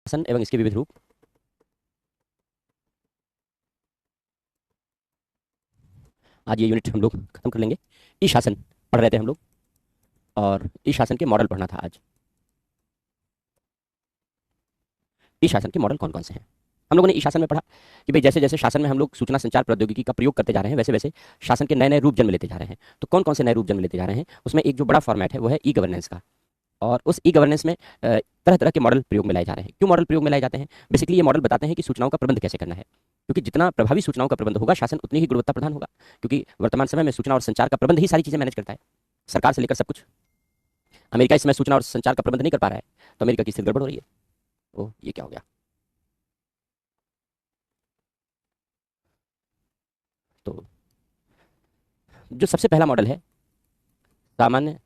शासन एवं इसके विविध रूप। आज ये यूनिट हम लोग खत्म कर लेंगे। ई शासन पढ़ रहे थे हम लोग और ई शासन के मॉडल पढ़ना था आज। ई शासन के मॉडल कौन कौन से हैं? हम लोगों ने ई शासन में पढ़ा कि भाई जैसे जैसे शासन में हम लोग सूचना संचार प्रौद्योगिकी का प्रयोग करते जा रहे हैं, वैसे वैसे शासन के नए नए रूप जन्म लेते जा रहे हैं। तो कौन कौन से नए रूप जन्म लेते जा रहे हैं? उसमें एक जो बड़ा फॉर्मेट है वो है ई गवर्नेंस का। और उस ई गवर्नेंस में तरह तरह के मॉडल प्रयोग में लाए जा रहे हैं। क्यों मॉडल प्रयोग में लाए जाते हैं? बेसिकली ये मॉडल बताते हैं कि सूचनाओं का प्रबंध कैसे करना है, क्योंकि जितना प्रभावी सूचनाओं का प्रबंध होगा शासन उतनी ही गुणवत्ता प्रधान होगा। क्योंकि वर्तमान समय में सूचना और संचार का प्रबंध ही सारी चीजें मैनेज करता है, सरकार से लेकर सब कुछ। अमेरिका इस समय सूचना और संचार का प्रबंध नहीं कर पा रहा है, तो अमेरिका की स्थिति गड़बड़ हो रही है। ओह, ये क्या हो गया? तो जो सबसे पहला मॉडल है सामान्य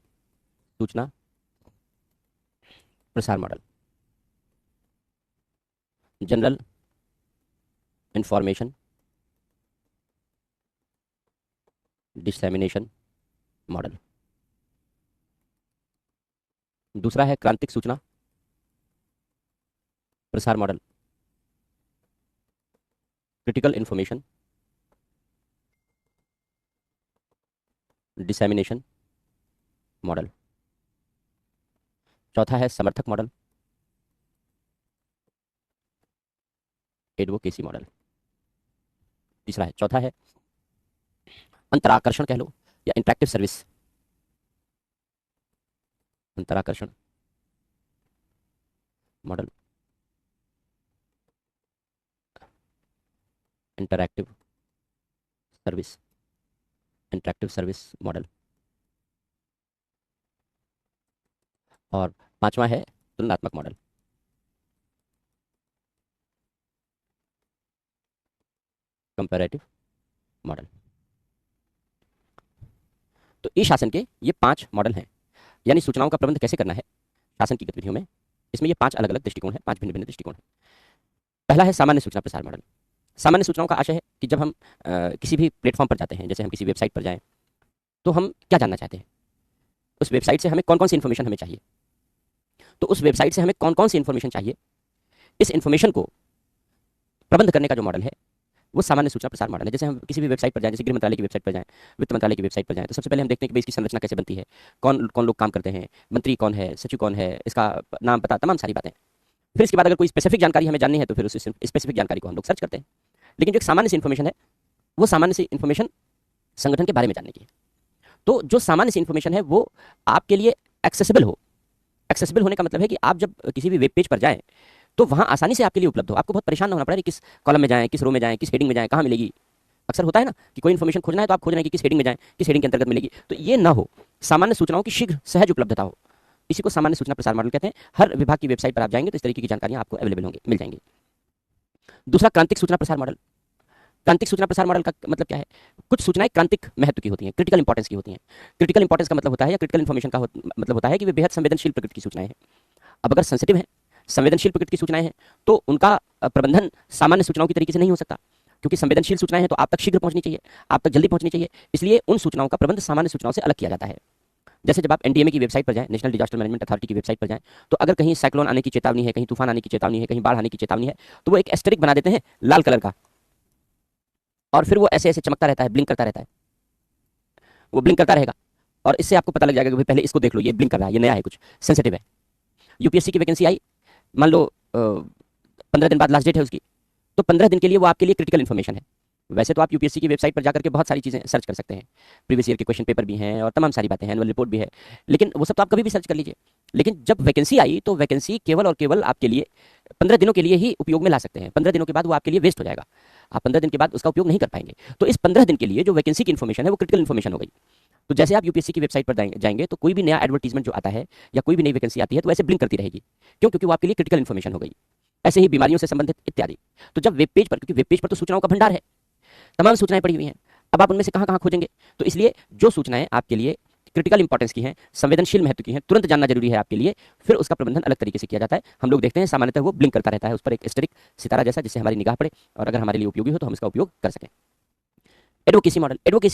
सूचना प्रसार मॉडल, जनरल इंफॉर्मेशन डिसैमिनेशन मॉडल। दूसरा है क्रांतिक सूचना प्रसार मॉडल, क्रिटिकल इंफॉर्मेशन डिसैमिनेशन मॉडल। चौथा है समर्थक मॉडल, एडवोकेसी मॉडल। तीसरा है, चौथा है अंतराकर्षण कह लो या इंटरैक्टिव सर्विस, अंतराकर्षण model, interactive service, interactive service model. और पांचवा है तुलनात्मक मॉडल, कंपैरेटिव मॉडल। तो ई शासन के ये 5 मॉडल हैं, यानी सूचनाओं का प्रबंध कैसे करना है शासन की गतिविधियों में। इसमें ये 5 अलग अलग दृष्टिकोण हैं, 5 भिन्न भिन्न दृष्टिकोण हैं। पहला है सामान्य सूचना प्रसार मॉडल। सामान्य सूचनाओं का आशय है कि जब हम किसी भी प्लेटफॉर्म पर जाते हैं, जैसे हम किसी वेबसाइट पर जाएं, तो हम क्या जानना चाहते हैं, उस वेबसाइट से हमें कौन कौन सी इन्फॉर्मेशन हमें चाहिए, तो उस वेबसाइट से हमें कौन कौन सी इन्फॉर्मेशन चाहिए, इस इन्फॉर्मेशन को प्रबंध करने का जो मॉडल है वो सामान्य सूचना प्रसार मॉडल है। जैसे हम किसी भी वेबसाइट पर जाएं, जैसे गृह मंत्रालय की वेबसाइट पर जाएं, वित्त मंत्रालय की वेबसाइट पर जाएं, तो सबसे पहले हम देखते हैं कि भाई इसकी संरचना कैसे बनती है, कौन कौन लोग काम करते हैं, मंत्री कौन है, सचिव कौन है, इसका नाम पता, तमाम सारी बातें। फिर इसके बाद अगर कोई स्पेसिफिक जानकारी हमें जाननी है तो फिर उस स्पेसिफिक जानकारी को हम लोग सर्च करते हैं। लेकिन जो एक सामान्य सी इन्फॉर्मेशन है वो सामान्य सी इन्फॉर्मेशन संगठन के बारे में जानने की है। तो जो सामान्य सी इन्फॉर्मेशन है वो आपके लिए एक्सेसिबल हो। एक्सेसिबल होने का मतलब है कि आप जब किसी भी वेब पेज पर जाएं तो वहां आसानी से आपके लिए उपलब्ध हो, आपको बहुत परेशान ना होना पड़े किस कॉलम में जाएं, किस रो में जाएं, किस हेडिंग में जाएं, कहाँ मिलेगी। अक्सर होता है ना कि कोई इन्फॉर्मेशन खोजना है तो आप खोज रहे हैं कि किस हेडिंग में जाएं, किस हेडिंग के अंतर्गत मिलेगी। तो ये ना हो, सामान्य सूचनाओं की शीघ्र सहज उपलब्धता हो। इसी को सामान्य सूचना प्रसार मॉडल कहते हैं। हर विभाग की वेबसाइट पर आप जाएंगे तो इस तरीके की जानकारियां आपको अवेलेबल होंगी, मिल जाएंगी। दूसरा क्रांतिक सूचना प्रसार मॉडल। क्रांतिक सूचना प्रसार मॉडल का मतलब क्या है? कुछ सूचनाएं क्रांतिक महत्व की होती हैं, क्रिटिकल इंपॉर्टेंस की होती हैं। क्रिटिकल इंपॉर्टेंस का मतलब होता है, या क्रिटिकल इन्फॉर्मेशन का मतलब होता है कि वे बेहद संवेदनशील प्रकृति की सूचनाएं हैं। अब अगर सेंसिटिव है, संवेदनशील प्रकृति की सूचनाएं हैं, तो उनका प्रबंधन सामान्य सूचनाओं की तरीके से नहीं हो सकता, क्योंकि संवेदनशील सूचनाएं हैं तो आप तक शीघ्र पहुंचनी चाहिए, आप तक जल्दी पहुंचनी चाहिए। इसलिए उन सूचनाओं का प्रबंध सामान्य सूचनाओं से अलग किया जाता है। जैसे जब आप एनडीएमए की वेबसाइट पर जाएं, नेशनल डिजास्टर मैनेजमेंट अथॉरिटी की वेबसाइट पर जाएं, तो अगर कहीं साइक्लोन आने की चेतावनी है, कहीं तूफान आने की चेतावनी है, कहीं बाढ़ आने की चेतावनी है, तो वो एक एस्टेरिक बना देते हैं लाल कलर का, और फिर वो ऐसे ऐसे चमकता रहता है, ब्लिंक करता रहता है, वो ब्लिंक करता रहेगा। और इससे आपको पता लग जाएगा कि भाई पहले इसको देख लो, ये ब्लिंक कर रहा है, ये नया है, कुछ सेंसिटिव है। यूपीएससी की वैकेंसी आई, मान लो 15 दिन बाद लास्ट डेट है उसकी, तो 15 दिन के लिए वो आपके लिए क्रिटिकल इन्फॉर्मेशन है। वैसे तो आप यूपीएससी की वेबसाइट पर जाकर के बहुत सारी चीज़ें सर्च कर सकते हैं, प्रीवियस ईयर के क्वेश्चन पेपर भी हैं और तमाम सारी बातें हैं, एनुअल रिपोर्ट भी है, लेकिन वो सब तो आप कभी भी सर्च कर लीजिए। लेकिन जब वैकेंसी आई तो वैकेंसी केवल और केवल आपके लिए 15 दिनों के लिए ही उपयोग में ला सकते हैं। 15 दिनों के बाद वो आपके लिए वेस्ट हो जाएगा, आप 15 दिन के बाद उसका उपयोग नहीं कर पाएंगे। तो इस 15 दिन के लिए जो वैकेंसी की इन्फॉर्मेशन है वो क्रिटिकल इन्फॉर्मेशन हो गई। तो जैसे आप यूपीएससी की वेबसाइट पर जाएंगे तो कोई भी नया एडवर्टीजमेंट जो आता है या कोई भी नई वैकेंसी आती है तो ऐसे ब्लिंक करती रहेगी। क्यों? क्योंकि वो आपके लिए क्रिटिकल इन्फॉर्मेशन हो गई। ऐसे ही बीमारियों से संबंधित इत्यादि। तो जब वेब पेज पर, क्योंकि वेब पेज पर तो सूचनाओं का भंडार है, तमाम सूचनाएं पड़ी हुई हैं, अब आप उनमें से कहां कहां खोजेंगे? तो इसलिए जो सूचनाएं आपके लिए क्रिटिकल इंपॉर्टेंस की हैं, संवेदनशील महत्व की हैं, तुरंत जानना जरूरी है आपके लिए, फिर उसका प्रबंधन अलग तरीके से किया जाता है। हम लोग देखते हैं सामान्यतः वो ब्लिंक करता रहता है, उस पर एक एस्टेरिक सितारा जैसा, जिससे हमारी निगाह पड़े और अगर हमारे लिए उपयोगी हो तो हम इसका उपयोग कर सकें। एडवोकेसी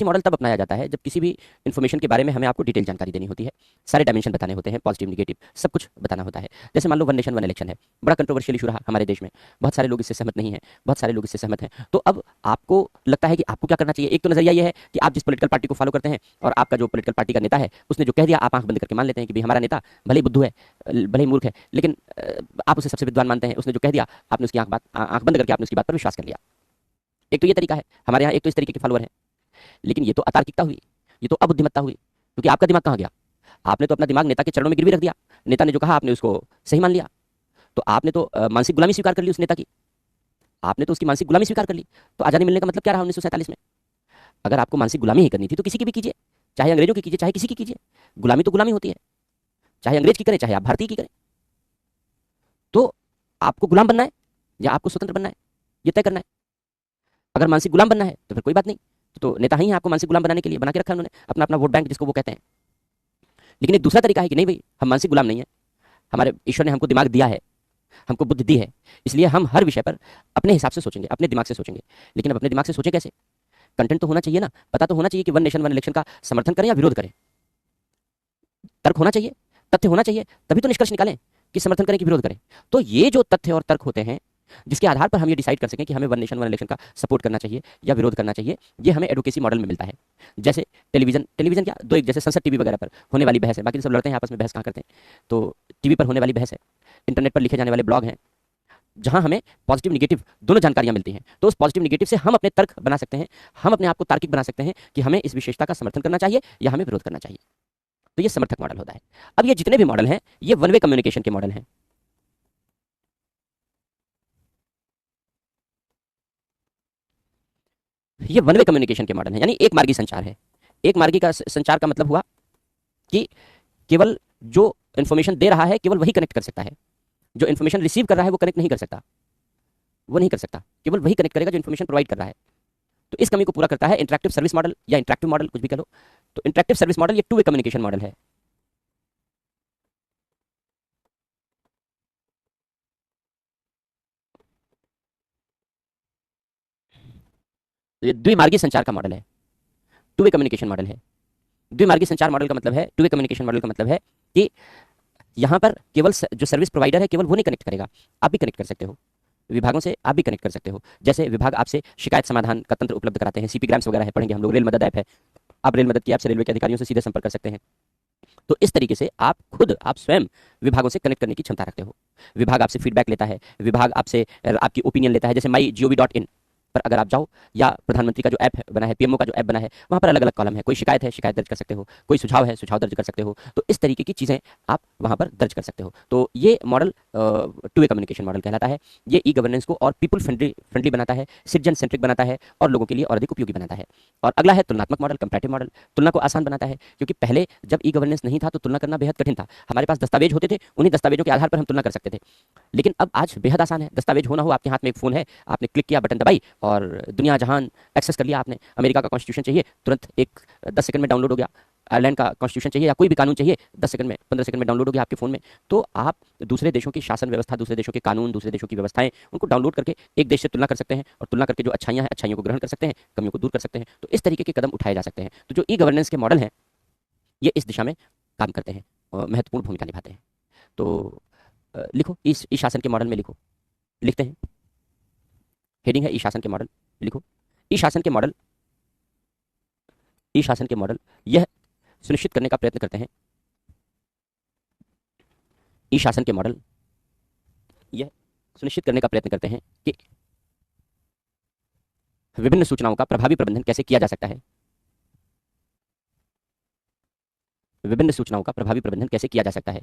मॉडल तब अपनाया जाता है जब किसी भी इन्फॉर्मेशन के बारे में हमें आपको डिटेल जानकारी देनी होती है, सारे डायमेंशन बताने होते हैं, पॉजिटिव नेगेटिव सब कुछ बताना होता है। जैसे मान लो वन नेशन वन इलेक्शन है, बड़ा कंट्रोवर्शियल इशू रहा हमारे देश में, बहुत सारे लोग इससे सहमत नहीं हैं, बहुत सारे लोग इससे सहमत हैं। तो अब आपको लगता है कि आपको क्या करना चाहिए। एक तो नजरिया ये है कि आप जिस पॉलिटिकल पार्टी को फॉलो करते हैं और आपका जो पॉलिटिकल पार्टी का नेता है उसने जो कह दिया आप आंख बंद करके मान लेते हैं कि भाई हमारा नेता भले ही बुद्धू है, भले ही मूर्ख है, लेकिन आप उसे सबसे विद्वान मानते हैं, उसने जो कह दिया आपने उसकी आंख बंद करके आपने उसकी बात पर विश्वास कर लिया। एक तो ये तरीका है, हमारे यहाँ एक तो इस तरीके के फॉलोअर हैं। लेकिन ये तो अतार्किकता हुई, ये तो अबुद्धिमत्ता हुई, क्योंकि आपका दिमाग कहाँ गया। आपने तो अपना दिमाग नेता के चरणों में गिरवी रख दिया, नेता ने जो कहा आपने उसको सही मान लिया। तो आपने तो मानसिक गुलामी स्वीकार कर ली उस नेता की, आपने तो उसकी मानसिक गुलामी स्वीकार कर ली। तो आजादी मिलने का मतलब क्या रहा 1947 में। अगर आपको मानसिक गुलामी ही करनी थी तो किसी की भी कीजिए, चाहे अंग्रेजों की कीजिए चाहे किसी की कीजिए। गुलामी तो गुलामी होती है, चाहे अंग्रेज की करें चाहे आप भारतीय की करें। तो आपको गुलाम बनना है या आपको स्वतंत्र बनना है, ये तय करना है। अगर मानसिक गुलाम बनना है तो फिर कोई बात नहीं, तो नेता ही है आपको मानसिक गुलाम बनाने के लिए, बना के रखा है उन्होंने अपना अपना वोट बैंक जिसको वो कहते हैं। लेकिन एक दूसरा तरीका है कि नहीं भाई हम मानसिक गुलाम नहीं है, हमारे ईश्वर ने हमको दिमाग दिया है, हमको बुद्धि दी है, इसलिए हम हर विषय पर अपने हिसाब से सोचेंगे, अपने दिमाग से सोचेंगे। लेकिन अब अपने दिमाग से सोचें कैसे, कंटेंट तो होना चाहिए ना, पता तो होना चाहिए कि वन नेशन वन इलेक्शन का समर्थन करें या विरोध करें। तर्क होना चाहिए, तथ्य होना चाहिए, तभी तो निष्कर्ष निकालें कि समर्थन करें कि विरोध करें। तो ये जो तथ्य और तर्क होते हैं जिसके आधार पर हम ये डिसाइड कर सकें कि हमें वन नेशन वन इलेक्शन का सपोर्ट करना चाहिए या विरोध करना चाहिए, ये हमें एडवोकेसी मॉडल में मिलता है। जैसे टेलीविजन क्या दो एक जैसे संसद टीवी वगैरह पर होने वाली बहस है, बाकी सब लड़ते हैं आपस में, बहस कहाँ करते हैं। तो टीवी पर होने वाली बहस है, इंटरनेट पर लिखे जाने वाले ब्लॉग हैं, जहां हमें पॉजिटिव निगेटिव दोनों जानकारियां मिलती हैं। तो उस पॉजिटिव निगेटिव से हम अपने तर्क बना सकते हैं, हम अपने आप को तार्किक बना सकते हैं कि हमें इस विशेषता का समर्थन करना चाहिए या हमें विरोध करना चाहिए। तो ये समर्थक मॉडल होता है। अब ये जितने भी मॉडल हैं ये वन वे कम्युनिकेशन के मॉडल हैं। ये वन वे कम्युनिकेशन के मॉडल है, यानी एक मार्गी संचार है। एक मार्गी का संचार का मतलब हुआ कि केवल जो इन्फॉर्मेशन दे रहा है केवल वही कनेक्ट कर सकता है, जो इन्फॉर्मेशन रिसीव कर रहा है वो कनेक्ट नहीं कर सकता, वो नहीं कर सकता, केवल वही कनेक्ट करेगा जो इन्फॉर्मेशन प्रोवाइड कर रहा है। तो इस कमी को पूरा करता है इंटरेक्टिव सर्विस मॉडल या इंटरेक्टिव मॉडल, कुछ भी कह लो। तो इंटरेक्टिव सर्विस मॉडल ये टू वे कम्युनिकेशन मॉडल है। तो ये द्विमार्गी संचार का मॉडल है, टू वे कम्युनिकेशन मॉडल है। द्विमार्गी संचार मॉडल का मतलब है, टू वे कम्युनिकेशन मॉडल का मतलब है कि यहाँ पर केवल जो सर्विस प्रोवाइडर है केवल वो नहीं कनेक्ट करेगा, आप भी कनेक्ट कर सकते हो, विभागों से आप भी कनेक्ट कर सकते हो। जैसे विभाग आपसे शिकायत समाधान का तंत्र उपलब्ध कराते हैं, सीपी ग्राम्स वगैरह है, पढ़ेंगे हम लोग, रेल मदद ऐप है, आप रेल मदद की ऐप से रेलवे के अधिकारियों से सीधे संपर्क कर सकते हैं। तो इस तरीके से आप खुद आप स्वयं विभागों से कनेक्ट करने की क्षमता रखते हो। विभाग आपसे फीडबैक लेता है, विभाग आपसे आपकी ओपिनियन लेता है। जैसे MyGov.in पर अगर आप जाओ, या प्रधानमंत्री का जो ऐप बना है, पीएमओ का जो ऐप बना है, वहाँ पर अलग अलग कॉलम है, कोई शिकायत है शिकायत दर्ज कर सकते हो, कोई सुझाव है सुझाव दर्ज कर सकते हो। तो इस तरीके की चीज़ें आप वहाँ पर दर्ज कर सकते हो। तो ये model two way communication model कहलाता है। ये ई गवर्नेंस को और पीपल फ्रेंडली बनाता है, सिटीजन सेंट्रिक बनाता है और लोगों के लिए और अधिक उपयोगी बनाता है। और अगला है तुलनात्मक मॉडल, कंपैरेटिव मॉडल। तुलना को आसान बनाता है, क्योंकि पहले जब ई गवर्नेंस नहीं था तो तुलना करना बेहद कठिन था। हमारे पास दस्तावेज होते थे, उन्हीं दस्तावेजों के आधार पर हम तुलना कर सकते थे। लेकिन अब आज बेहद आसान है, दस्तावेज होना हो, आपके हाथ में एक फ़ोन है, आपने क्लिक किया, बटन दबाई और दुनिया जहान एक्सेस कर लिया आपने। अमेरिका का कॉन्स्टिट्यूशन चाहिए, तुरंत एक 10 सेकंड में डाउनलोड हो गया। आयरलैंड का कॉन्स्टिट्यूशन चाहिए या कोई भी कानून चाहिए, 10 सेकंड में 15 सेकंड में डाउनलोड हो गया आपके फ़ोन में। तो आप दूसरे देशों की शासन व्यवस्था, दूसरे देशों के कानून, दूसरे देशों की व्यवस्थाएं, उनको डाउनलोड करके एक देश से तुलना कर सकते हैं और तुलना करके जो अच्छाइयाँ हैं अच्छाइयों को ग्रहण कर सकते हैं, कमियों को दूर कर सकते हैं। तो इस तरीके के कदम उठाए जा सकते हैं। तो जो ई गवर्नेंस के मॉडल हैं ये इस दिशा में काम करते हैं और महत्वपूर्ण भूमिका निभाते हैं। तो लिखो, इस ई शासन के मॉडल में लिखो, लिखते हैं, हेडिंग है ई शासन के मॉडल। लिखो, ई शासन के मॉडल, ई शासन के मॉडल यह सुनिश्चित करने का प्रयत्न करते हैं, ई शासन के मॉडल यह सुनिश्चित करने का प्रयत्न करते हैं कि विभिन्न सूचनाओं का प्रभावी प्रबंधन कैसे किया जा सकता है, विभिन्न सूचनाओं का प्रभावी प्रबंधन कैसे किया जा सकता है।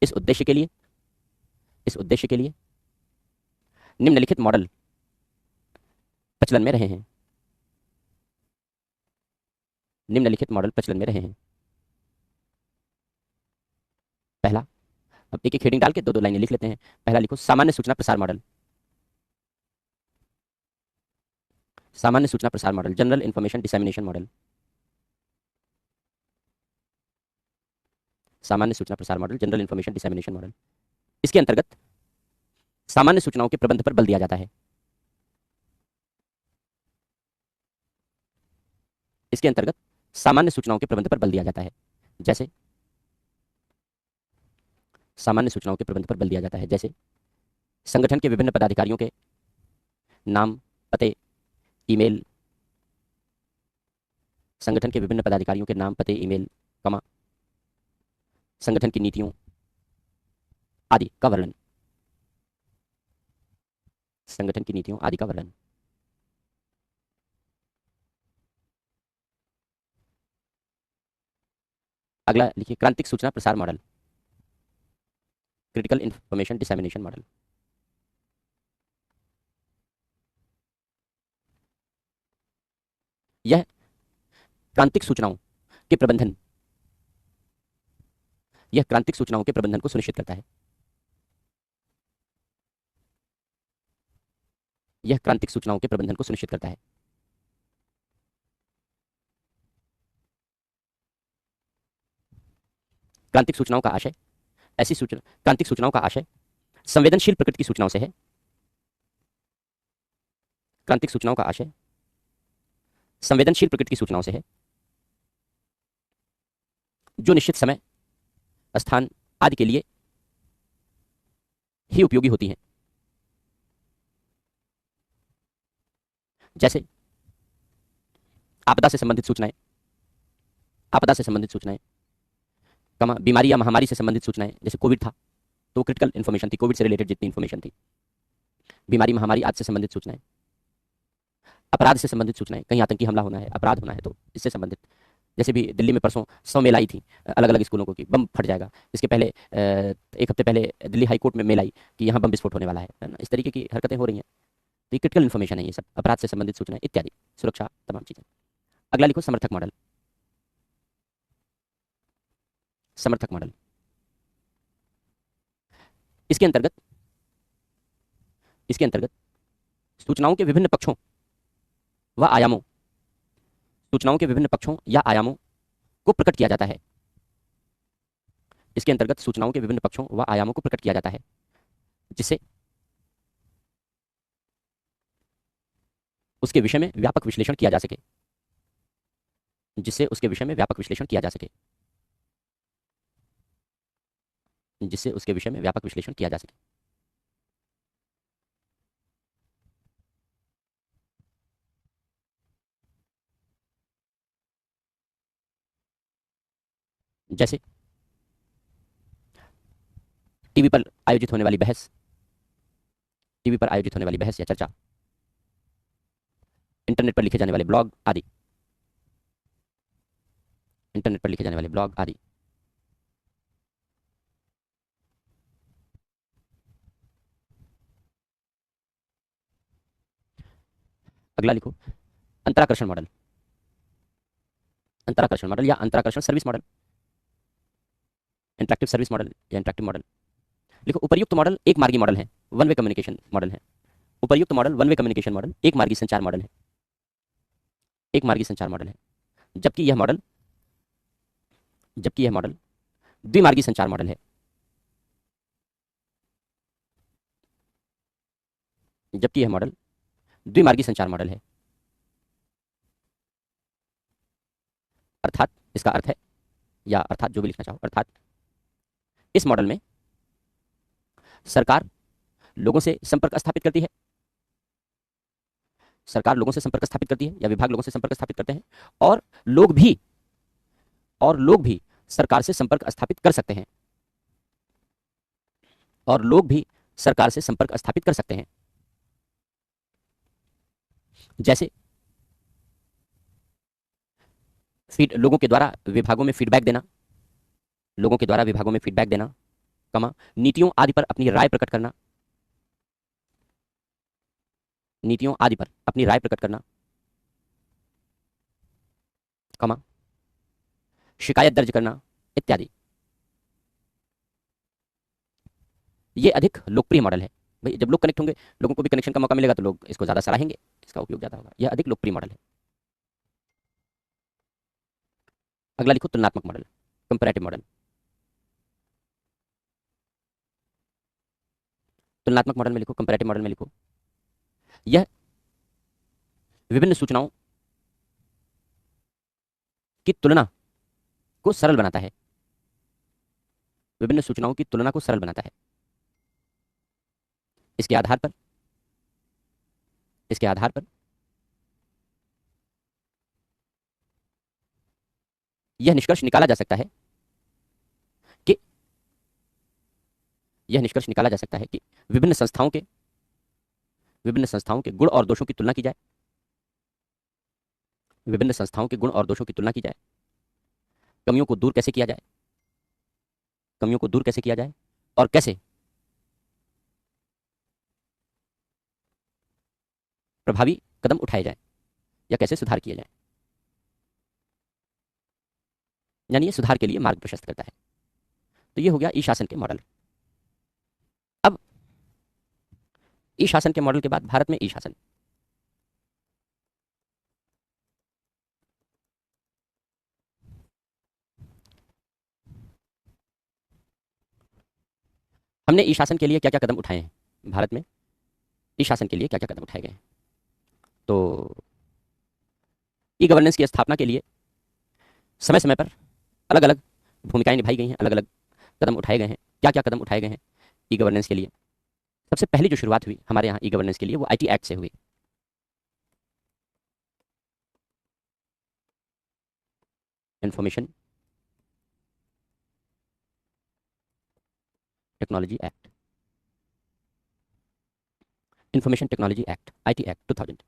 इस उद्देश्य के लिए, इस उद्देश्य के लिए निम्नलिखित मॉडल प्रचलन में रहे हैं, निम्नलिखित मॉडल प्रचलन में रहे हैं। पहला, अब एक एक हेडिंग डाल के दो दो लाइनें लिख लेते हैं। पहला लिखो, सामान्य सूचना प्रसार मॉडल, सामान्य सूचना प्रसार model, general information dissemination model, सामान्य सूचना प्रसार model, general information dissemination model. इसके अंतर्गत सामान्य सूचनाओं के प्रबंध पर बल दिया जाता है। इसके अंतर्गत सामान्य सूचनाओं के प्रबंध पर बल दिया जाता है। जैसे सामान्य सूचनाओं के प्रबंध पर बल दिया जाता है, जैसे संगठन के विभिन्न पदाधिकारियों के नाम, पते, ईमेल, संगठन के विभिन्न पदाधिकारियों के नाम, पते, ईमेल, कमा, संगठन की नीतियों आदि का वर्णन। संगठन की नीतियों आदि का वर्णन। अगला लिखिए, क्रांतिक सूचना प्रसार model, critical information dissemination model. यह क्रांतिक सूचनाओं के प्रबंधन यह क्रांतिक सूचनाओं के प्रबंधन को सुनिश्चित करता है। यह क्रांतिक सूचनाओं के प्रबंधन को सुनिश्चित करता है। क्रांतिक सूचनाओं का आशय क्रांतिक सूचनाओं का आशय संवेदनशील प्रकृति की सूचनाओं से है। क्रांतिक सूचनाओं का आशय संवेदनशील प्रकृति की सूचनाओं से है, जो निश्चित समय, स्थान आदि के लिए ही उपयोगी होती हैं। जैसे आपदा से संबंधित सूचनाएं, आपदा से संबंधित सूचनाएं, कमा, बीमारी या महामारी से संबंधित सूचनाएं, जैसे कोविड था तो क्रिटिकल इन्फॉर्मेशन थी, कोविड से रिलेटेड जितनी इन्फॉर्मेशन थी, बीमारी, महामारी आदि से संबंधित सूचनाएं। अपराध से संबंधित सूचनाएं, कहीं आतंकी हमला होना है, अपराध होना है तो इससे संबंधित, जैसे भी दिल्ली में परसों 100 मेल आई थी अलग अलग स्कूलों को कि बम फट जाएगा। इसके पहले एक हफ्ते पहले दिल्ली हाई कोर्ट में मेल आई कि यहाँ बम विस्फोट होने वाला है ना। इस तरीके की हरकतें हो रही हैं, तो ये क्रिटिकल इन्फॉर्मेशन है, ये सब अपराध से संबंधित सूचनाएं इत्यादि, सुरक्षा, तमाम चीजें। अगला लिखो, समर्थक मॉडल। समर्थक मॉडल, इसके अंतर्गत सूचनाओं के विभिन्न पक्षों व आयामों सूचनाओं के विभिन्न पक्षों या आयामों को प्रकट किया जाता है। इसके अंतर्गत सूचनाओं के विभिन्न पक्षों व आयामों को प्रकट किया जाता है, जिससे उसके विषय में व्यापक विश्लेषण किया जा सके। जिससे उसके विषय में व्यापक विश्लेषण किया जा सके। जिससे उसके विषय में व्यापक विश्लेषण किया जा सके। जैसे टीवी पर आयोजित होने वाली बहस, टीवी पर आयोजित होने वाली बहस या चर्चा, इंटरनेट पर लिखे जाने वाले ब्लॉग आदि, इंटरनेट पर लिखे जाने वाले ब्लॉग आदि। अगला लिखो, अंतराकर्षण मॉडल। अंतराकर्षण मॉडल या अंतराकर्षण service model, interactive service model या इंटरैक्टिव मॉडल। लिखो, उपर्युक्त मॉडल एक मार्गी मॉडल है, वन वे कम्युनिकेशन मॉडल है। उपर्युक्त model one way communication model, एक मार्गी संचार मॉडल है, एक मार्गी संचार मॉडल है। जबकि यह मॉडल द्विमार्गी संचार मॉडल है। जबकि यह मॉडल द्विमार्गी संचार मॉडल है। अर्थात इसका अर्थ है, या अर्थात जो भी लिखना चाहो, अर्थात इस मॉडल में सरकार लोगों से संपर्क स्थापित करती है, सरकार लोगों से संपर्क स्थापित करती है या विभाग लोगों से संपर्क स्थापित करते हैं, और लोग भी सरकार से संपर्क स्थापित कर सकते हैं, और लोग भी सरकार से संपर्क स्थापित कर सकते हैं। जैसे लोगों के द्वारा विभागों में फीडबैक देना, लोगों के द्वारा विभागों में फीडबैक देना, कमा, नीतियों आदि पर अपनी राय प्रकट करना, नीतियों आदि पर अपनी राय प्रकट करना, कमा, शिकायत दर्ज करना इत्यादि। ये अधिक लोकप्रिय मॉडल है। भाई जब लोग कनेक्ट होंगे, लोगों को भी कनेक्शन का मौका मिलेगा तो लोग इसको ज्यादा सराहेंगे, इसका उपयोग ज्यादा होगा। यह अधिक लोकप्रिय मॉडल है। अगला लिखो, तुलनात्मक मॉडल, कंपैरेटिव मॉडल। तुलनात्मक मॉडल में लिखो, कंपैरेटिव मॉडल में लिखो। यह विभिन्न सूचनाओं की तुलना को सरल बनाता है, विभिन्न सूचनाओं की तुलना को सरल बनाता है। इसके आधार पर यह निष्कर्ष निकाला जा सकता है कि विभिन्न संस्थाओं के गुण और दोषों की तुलना की जाए, कमियों को दूर कैसे किया जाए, और कैसे प्रभावी कदम उठाए जाए या कैसे सुधार किए जाए, यानी ये सुधार के लिए मार्ग प्रशस्त करता है। तो ये हो गया ई शासन के मॉडल। अब ई शासन के मॉडल के बाद भारत में ई शासन। हमने ई शासन के लिए क्या क्या कदम उठाए हैं भारत में, ई शासन के लिए क्या क्या कदम उठाए गए हैं। तो ई गवर्नेंस की स्थापना के लिए समय समय पर अलग अलग भूमिकाएं निभाई गई हैं, अलग अलग कदम उठाए गए हैं। क्या क्या कदम उठाए गए हैं ई गवर्नेंस के लिए? सबसे पहली जो शुरुआत हुई हमारे यहाँ ई गवर्नेंस के लिए वो आईटी एक्ट से हुई। Information technology act, IT act 2000।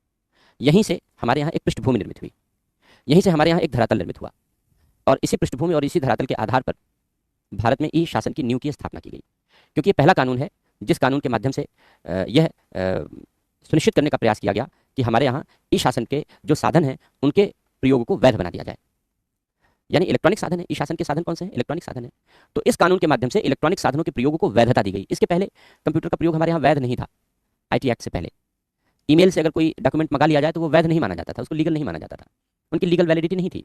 यहीं से हमारे यहाँ एक पृष्ठभूमि निर्मित हुई, यहीं से हमारे यहाँ एक धरातल निर्मित हुआ, और इसी पृष्ठभूमि और इसी धरातल के आधार पर भारत में ई शासन की नींव की स्थापना की गई। क्योंकि ये पहला कानून है जिस कानून के माध्यम से यह सुनिश्चित करने का प्रयास किया गया कि हमारे यहाँ ई शासन के जो साधन हैं उनके प्रयोग को वैध बना दिया जाए। यानी इलेक्ट्रॉनिक साधन है, ई शासन के साधन कौन से हैं? इलेक्ट्रॉनिक साधन है। तो इस कानून के माध्यम से इलेक्ट्रॉनिक साधनों के प्रयोग को वैधता दी गई। इसके पहले कंप्यूटर का प्रयोग हमारे यहाँ वैध नहीं था, आईटी एक्ट से पहले। ईमेल से अगर कोई डॉक्यूमेंट मंगा लिया जाए तो वो वैध नहीं माना जाता था, उसको लीगल नहीं माना जाता था, उनकी लीगल वैलिडिटी नहीं थी।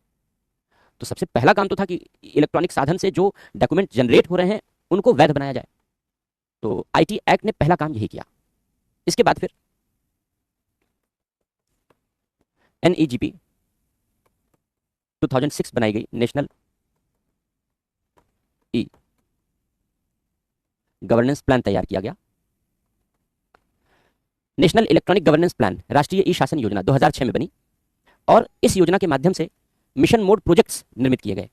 तो सबसे पहला काम तो था कि इलेक्ट्रॉनिक साधन से जो डॉक्यूमेंट जनरेट हो रहे हैं उनको वैध बनाया जाए। तो आईटी एक्ट ने पहला काम यही किया। इसके बाद फिर एनईजीपी 2006 बनाई गई, नेशनल ई गवर्नेंस प्लान तैयार किया गया। नेशनल इलेक्ट्रॉनिक गवर्नेंस प्लान, राष्ट्रीय ई शासन योजना 2006 में बनी, और इस योजना के माध्यम से मिशन मोड प्रोजेक्ट्स निर्मित किए गए।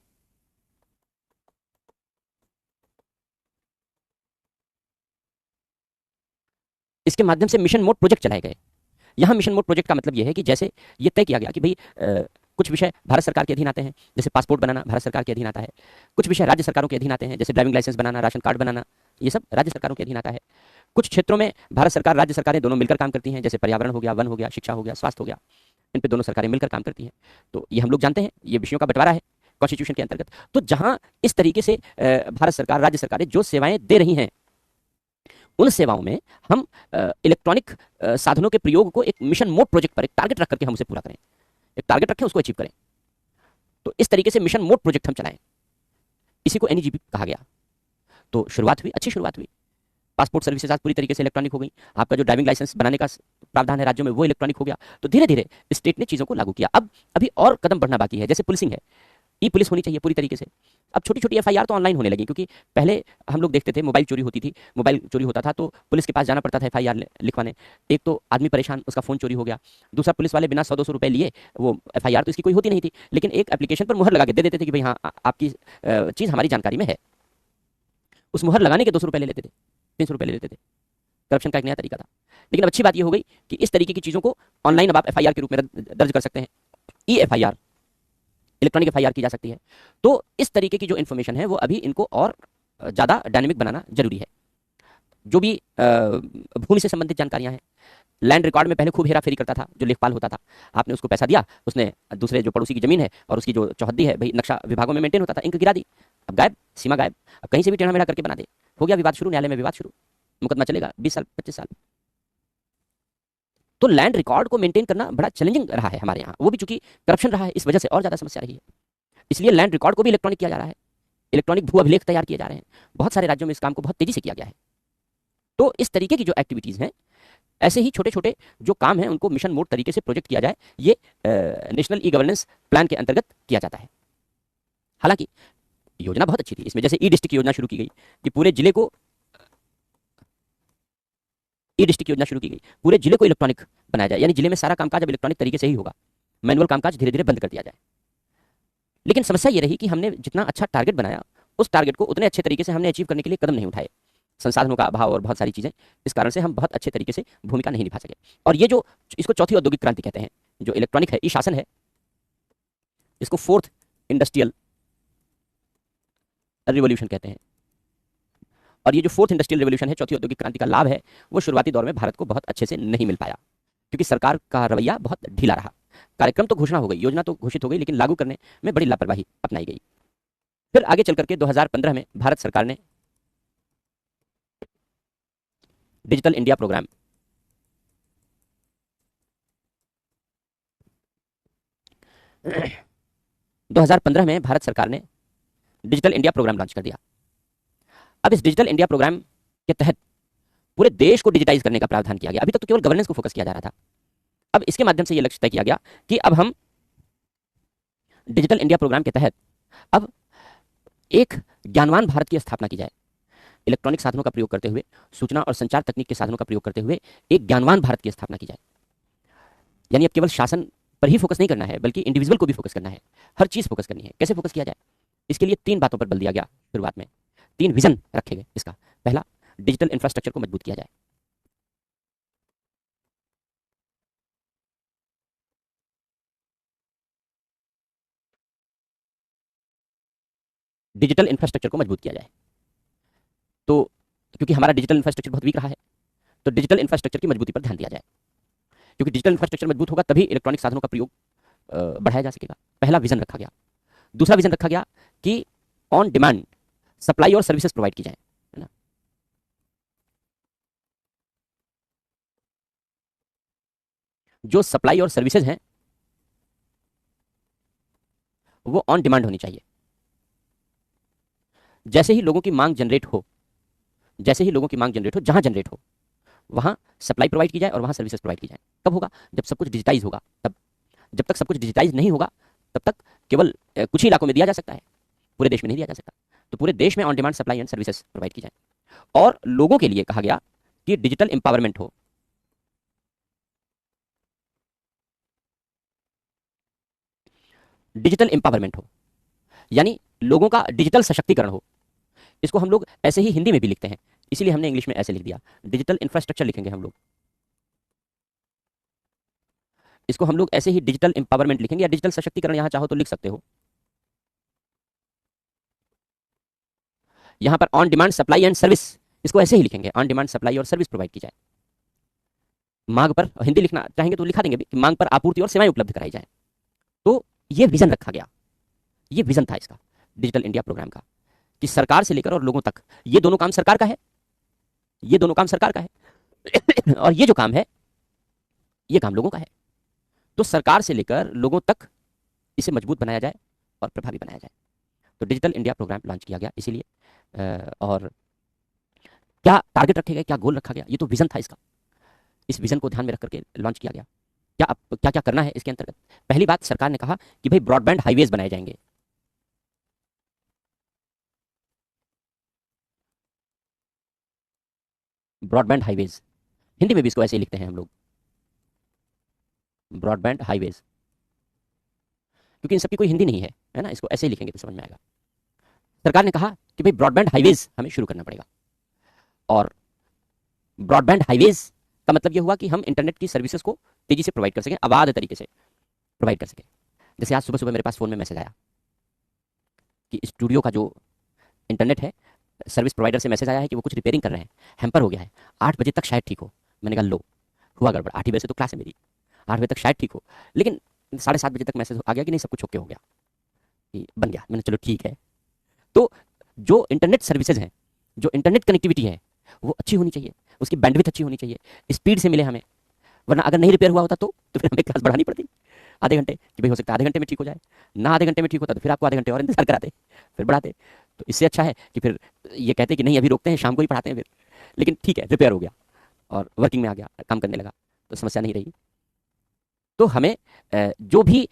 इसके माध्यम से मिशन मोड प्रोजेक्ट चलाए गए। यहां मिशन मोड प्रोजेक्ट का मतलब यह है कि जैसे ये तय किया गया कि भाई कुछ विषय भारत सरकार के अधीन आते हैं, जैसे पासपोर्ट बनाना भारत सरकार के अधीन आता है। कुछ विषय राज्य सरकारों के अधीन आते हैं, जैसे ड्राइविंग लाइसेंस बनाना, राशन कार्ड बनाना, ये सब राज्य सरकारों के अधीन आता है। कुछ क्षेत्रों में भारत सरकार, राज्य सरकारें दोनों मिलकर काम करती हैं, जैसे पर्यावरण हो गया, वन हो गया, शिक्षा हो गया, स्वास्थ्य हो गया, इन पे दोनों सरकारें मिलकर काम करती हैं। तो ये हम लोग जानते हैं, ये विषयों का बंटवारा है कॉन्स्टिट्यूशन के अंतर्गत। तो जहां इस तरीके से भारत सरकार, राज्य सरकारें जो सेवाएं दे रही हैं, उन सेवाओं में हम इलेक्ट्रॉनिक साधनों के प्रयोग को एक मिशन मोड प्रोजेक्ट पर एक टारगेट रख करके हम उसे पूरा करें, एक टारगेट रखें, उसको अचीव करें। तो इस तरीके से मिशन मोड प्रोजेक्ट हम चलाएं, इसी को एनईजीपी कहा गया। तो शुरुआत हुई, अच्छी शुरुआत हुई। पासपोर्ट सर्विसेज आज पूरी तरीके से इलेक्ट्रॉनिक हो गई। आपका जो ड्राइविंग लाइसेंस बनाने का प्रावधान है राज्यों में, वो इलेक्ट्रॉनिक हो गया। तो धीरे धीरे स्टेट ने चीजों को लागू किया। अब अभी और कदम बढ़ना बाकी है, जैसे पुलिसिंग है, ई पुलिस होनी चाहिए पूरी तरीके से। अब छोटी छोटी एफआईआर तो ऑनलाइन होने लगी, क्योंकि पहले हम लोग देखते थे मोबाइल चोरी होती थी, मोबाइल चोरी होता था तो पुलिस के पास जाना पड़ता था एफआईआर लिखवाने। एक तो आदमी परेशान, उसका फोन चोरी हो गया, दूसरा पुलिस वाले बिना 100-200 रुपए लिए वो एफआईआर तो इसकी कोई होती नहीं थी, लेकिन एक एप्लीकेशन पर मुहर लगा के दे देते थे कि भाई हाँ आपकी चीज हमारी जानकारी में है। उस मुहर लगाने के 200 रुपए ले लेते थे, 300 रुपए ले लेते थे। करप्शन का एक नया तरीका था। लेकिन अब अच्छी बात यह हो गई कि इस तरीके की चीजों को ऑनलाइन अब आप एफआईआर के रूप में दर्ज कर सकते हैं। ई एफआईआर, इलेक्ट्रॉनिक एफआईआर की जा सकती है। तो इस तरीके की जो इन्फॉर्मेशन है वो अभी इनको और ज़्यादा डायनेमिक बनाना जरूरी है। जो भी भूमि से संबंधित जानकारियां हैं, लैंड रिकॉर्ड में पहले खूब हेरा फेरी करता था जो लेखपाल होता था। आपने उसको पैसा दिया, उसने दूसरे जो पड़ोसी की जमीन है और उसकी जो चौहद्दी है, भाई नक्शा विभागों में मेंटेन होता था, इंक गिरा दी, अब गायब, सीमा गायब। अब कहीं से भी टेढ़ा मेढ़ा करके बना दे, हो गया विवाद शुरू, न्यायालय में विवाद शुरू, मुकदमा चलेगा 20 साल 25 साल। तो लैंड रिकॉर्ड को मेंटेन करना बड़ा चैलेंजिंग रहा है हमारे यहाँ, वो भी चूंकि करप्शन रहा है, इस वजह से और ज्यादा समस्या रही है। इसलिए लैंड रिकॉर्ड को भी इलेक्ट्रॉनिक किया जा रहा है, इलेक्ट्रॉनिक भू अभिलेख तैयार किए जा रहे हैं। बहुत सारे राज्यों में इस काम को बहुत तेजी से किया गया है। तो इस तरीके की जो एक्टिविटीज़ हैं, ऐसे ही छोटे छोटे जो काम हैं उनको मिशन मोड तरीके से प्रोजेक्ट किया जाए, ये नेशनल ई गवर्नेंस प्लान के अंतर्गत किया जाता है। हालांकि योजना बहुत अच्छी थी, इसमें जैसे ई डिस्ट्रिक्ट योजना शुरू की गई कि पूरे जिले को ई डिस्ट्रिक्ट योजना शुरू की गई, पूरे जिले को इलेक्ट्रॉनिक बनाया जाए, यानी जिले में सारा कामकाज अब इलेक्ट्रॉनिक तरीके से ही होगा, मैनुअल कामकाज धीरे धीरे बंद कर दिया जाए। लेकिन समस्या ये रही कि हमने जितना अच्छा टारगेट बनाया, उस टारगेट को उतने अच्छे तरीके से हमने अचीव करने के लिए कदम नहीं उठाए, संसाधनों का अभाव और बहुत सारी चीजें, इस कारण से हम बहुत अच्छे तरीके से भूमिका नहीं निभा सके। और ये जो इसको चौथी औद्योगिक क्रांति कहते हैं, जो इलेक्ट्रॉनिक है, ई शासन है, इसको फोर्थ इंडस्ट्रियल रिवॉल्यूशन कहते हैं। और ये जो फोर्थ इंडस्ट्रियल रिवॉल्यूशन है, चौथी औद्योगिक क्रांति का लाभ है, वो शुरुआती दौर में भारत को बहुत अच्छे से नहीं मिल पाया, क्योंकि सरकार का रवैया बहुत ढीला रहा। कार्यक्रम तो घोषणा हो गई, योजना तो घोषित हो गई, लेकिन लागू करने में बड़ी लापरवाही अपनाई गई। फिर आगे चल करके 2015 में भारत सरकार ने डिजिटल इंडिया प्रोग्राम 2015 में भारत सरकार ने डिजिटल इंडिया प्रोग्राम लॉन्च कर दिया। अब इस डिजिटल इंडिया प्रोग्राम के तहत पूरे देश को डिजिटाइज करने का प्रावधान किया गया। अभी तक तो केवल गवर्नेंस को फोकस किया जा रहा था, अब इसके माध्यम से यह लक्ष्य तय किया गया कि अब हम डिजिटल इंडिया प्रोग्राम के तहत अब एक ज्ञानवान भारत की स्थापना की जाए। इलेक्ट्रॉनिक साधनों का प्रयोग करते हुए, सूचना और संचार तकनीक के साधनों का प्रयोग करते हुए एक ज्ञानवान भारत की स्थापना की जाए। यानी अब केवल शासन पर ही फोकस नहीं करना है, बल्कि इंडिविजुअल को भी फोकस करना है, हर चीज फोकस करनी है। कैसे फोकस किया जाए, इसके लिए 3 बातों पर बल दिया गया। शुरुआत में 3 विजन रखे गए इसका। पहला, डिजिटल इंफ्रास्ट्रक्चर को मजबूत किया जाए। डिजिटल इंफ्रास्ट्रक्चर को मजबूत किया जाए, तो क्योंकि हमारा डिजिटल इंफ्रास्ट्रक्चर बहुत वीक रहा है, तो डिजिटल इंफ्रास्ट्रक्चर की मजबूती पर ध्यान दिया जाए, क्योंकि डिजिटल इंफ्रास्ट्रक्चर मजबूत होगा तभी इलेक्ट्रॉनिक साधनों का प्रयोग बढ़ाया जा सकेगा। पहला विजन रखा गया। दूसरा विजन रखा गया कि ऑन डिमांड सप्लाई और सर्विसेज प्रोवाइड की जाए, है ना। जो सप्लाई और सर्विसेज हैं वो ऑन डिमांड होनी चाहिए। जैसे ही लोगों की मांग जनरेट हो, जैसे ही लोगों की मांग जनरेट हो, जहां जनरेट हो वहां सप्लाई प्रोवाइड की जाए और वहां सर्विसेज प्रोवाइड की जाए। कब होगा, जब सब कुछ डिजिटाइज होगा। तब जब तक सब कुछ डिजिटाइज नहीं होगा तब तक केवल कुछ ही इलाकों में दिया जा सकता है, पूरे देश में नहीं दिया जा सकता। तो पूरे देश में on demand supply and services provide की जाए। और लोगों के लिए कहा गया कि डिजिटल एम्पावरमेंट हो। डिजिटल एम्पावरमेंट हो यानी लोगों का डिजिटल सशक्तिकरण हो। इसको हम लोग ऐसे ही हिंदी में भी लिखते हैं, इसीलिए हमने इंग्लिश में ऐसे लिख दिया। डिजिटल इंफ्रास्ट्रक्चर लिखेंगे हम लोग, इसको हम लोग ऐसे ही डिजिटल एम्पावरमेंट लिखेंगे, या डिजिटल सशक्तिकरण यहां चाहो तो लिख सकते हो। यहां पर on demand supply and service, इसको ऐसे ही लिखेंगे, ऑन डिमांड सप्लाई और सर्विस प्रोवाइड की जाए। मांग पर, हिंदी लिखना चाहेंगे तो लिखा देंगे भी कि मांग पर आपूर्ति और सेवाएं उपलब्ध कराई जाए। तो ये विजन रखा गया, ये विजन था इसका डिजिटल इंडिया प्रोग्राम का, कि सरकार से लेकर और लोगों तक ये दोनों काम सरकार का है, ये दोनों काम सरकार का है और ये जो काम है ये काम लोगों का है। तो सरकार से लेकर लोगों तक इसे मजबूत बनाया जाए और प्रभावी बनाया जाए। तो डिजिटल इंडिया प्रोग्राम लॉन्च किया गया इसीलिए। और क्या टारगेट रखे गए, क्या गोल रखा गया, ये तो विजन था इसका। इस विजन को ध्यान में रख करके लॉन्च किया गया। क्या क्या करना है इसके अंतर्गत। पहली बात, सरकार ने कहा कि भाई ब्रॉडबैंड हाईवेज बनाए जाएंगे। ब्रॉडबैंड हाईवेज, हिंदी में भी इसको ऐसे ही लिखते हैं हम लोग, ब्रॉडबैंड हाईवेज, क्योंकि इन सबकी कोई हिंदी नहीं है ना, इसको ऐसे ही लिखेंगे तो समझ में आएगा। सरकार ने कहा कि भाई ब्रॉडबैंड हाईवेज हमें शुरू करना पड़ेगा। और ब्रॉडबैंड हाईवेज का मतलब यह हुआ कि हम इंटरनेट की सर्विसेज को तेजी से प्रोवाइड कर सकें, अबाध तरीके से प्रोवाइड कर सकें। जैसे आज सुबह सुबह मेरे पास फोन में मैसेज आया कि स्टूडियो का जो इंटरनेट है, सर्विस प्रोवाइडर से मैसेज आया है कि वो कुछ रिपेयरिंग कर रहे हैं, हैम्पर हो गया है, 8 बजे तक शायद ठीक हो। मैंने कहा लो, हुआ गड़बड़, 8 ही बजे से तो क्लास है मेरी, 8 बजे तक शायद ठीक हो। लेकिन 7:30 बजे तक मैसेज आ गया कि नहीं, सब कुछ ओके हो गया, कि बन गया। मैंने चलो ठीक है। तो जो इंटरनेट सर्विसेज हैं, जो इंटरनेट कनेक्टिविटी है, वो अच्छी होनी चाहिए, उसकी बैंडविड्थ अच्छी होनी चाहिए, स्पीड से मिले हमें। वरना अगर नहीं रिपेयर हुआ होता तो फिर हमें क्लास बढ़ानी पड़ती आधे घंटे, कि भाई हो सकता है आधे घंटे में ठीक हो जाए ना, आधे घंटे में ठीक होता तो फिर आपको आधे घंटे और इंतजार कराते, फिर बढ़ाते। तो इससे अच्छा है कि फिर ये कहते कि नहीं अभी रोकते हैं, शाम को ही पढ़ाते हैं फिर। लेकिन ठीक है, रिपेयर हो गया और वर्किंग में आ गया, काम करने लगा, तो समस्या नहीं रही। तो हमें जो भी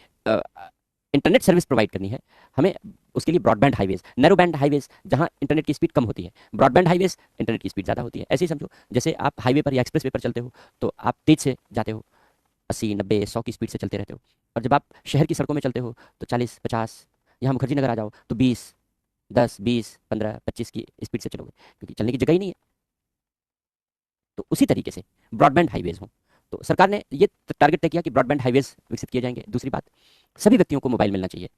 इंटरनेट सर्विस प्रोवाइड करनी है, हमें उसके लिए broadband highways, narrow band highways जहां इंटरनेट की स्पीड कम होती है, ब्रॉडबैंड हाईवेज इंटरनेट की स्पीड ज़्यादा होती है। ऐसे ही समझो, जैसे आप हाईवे पर या एक्सप्रेस वे पर चलते हो तो आप तेज से जाते हो, 80, 90, 100 की स्पीड से चलते रहते हो। और जब आप शहर की सड़कों में चलते हो तो 40, 50, यहाँ मुखर्जी नगर आ जाओ तो 20, 10, 20, 15, 25 की स्पीड से चलोगे, क्योंकि चलने की जगह ही नहीं है। तो उसी तरीके से ब्रॉडबैंड हाईवेज हों। तो सरकार ने ये टारगेट तय किया कि ब्रॉडबैंड हाईवेज विकसित किए जाएंगे। दूसरी बात, सभी व्यक्तियों को मोबाइल मिलना चाहिए।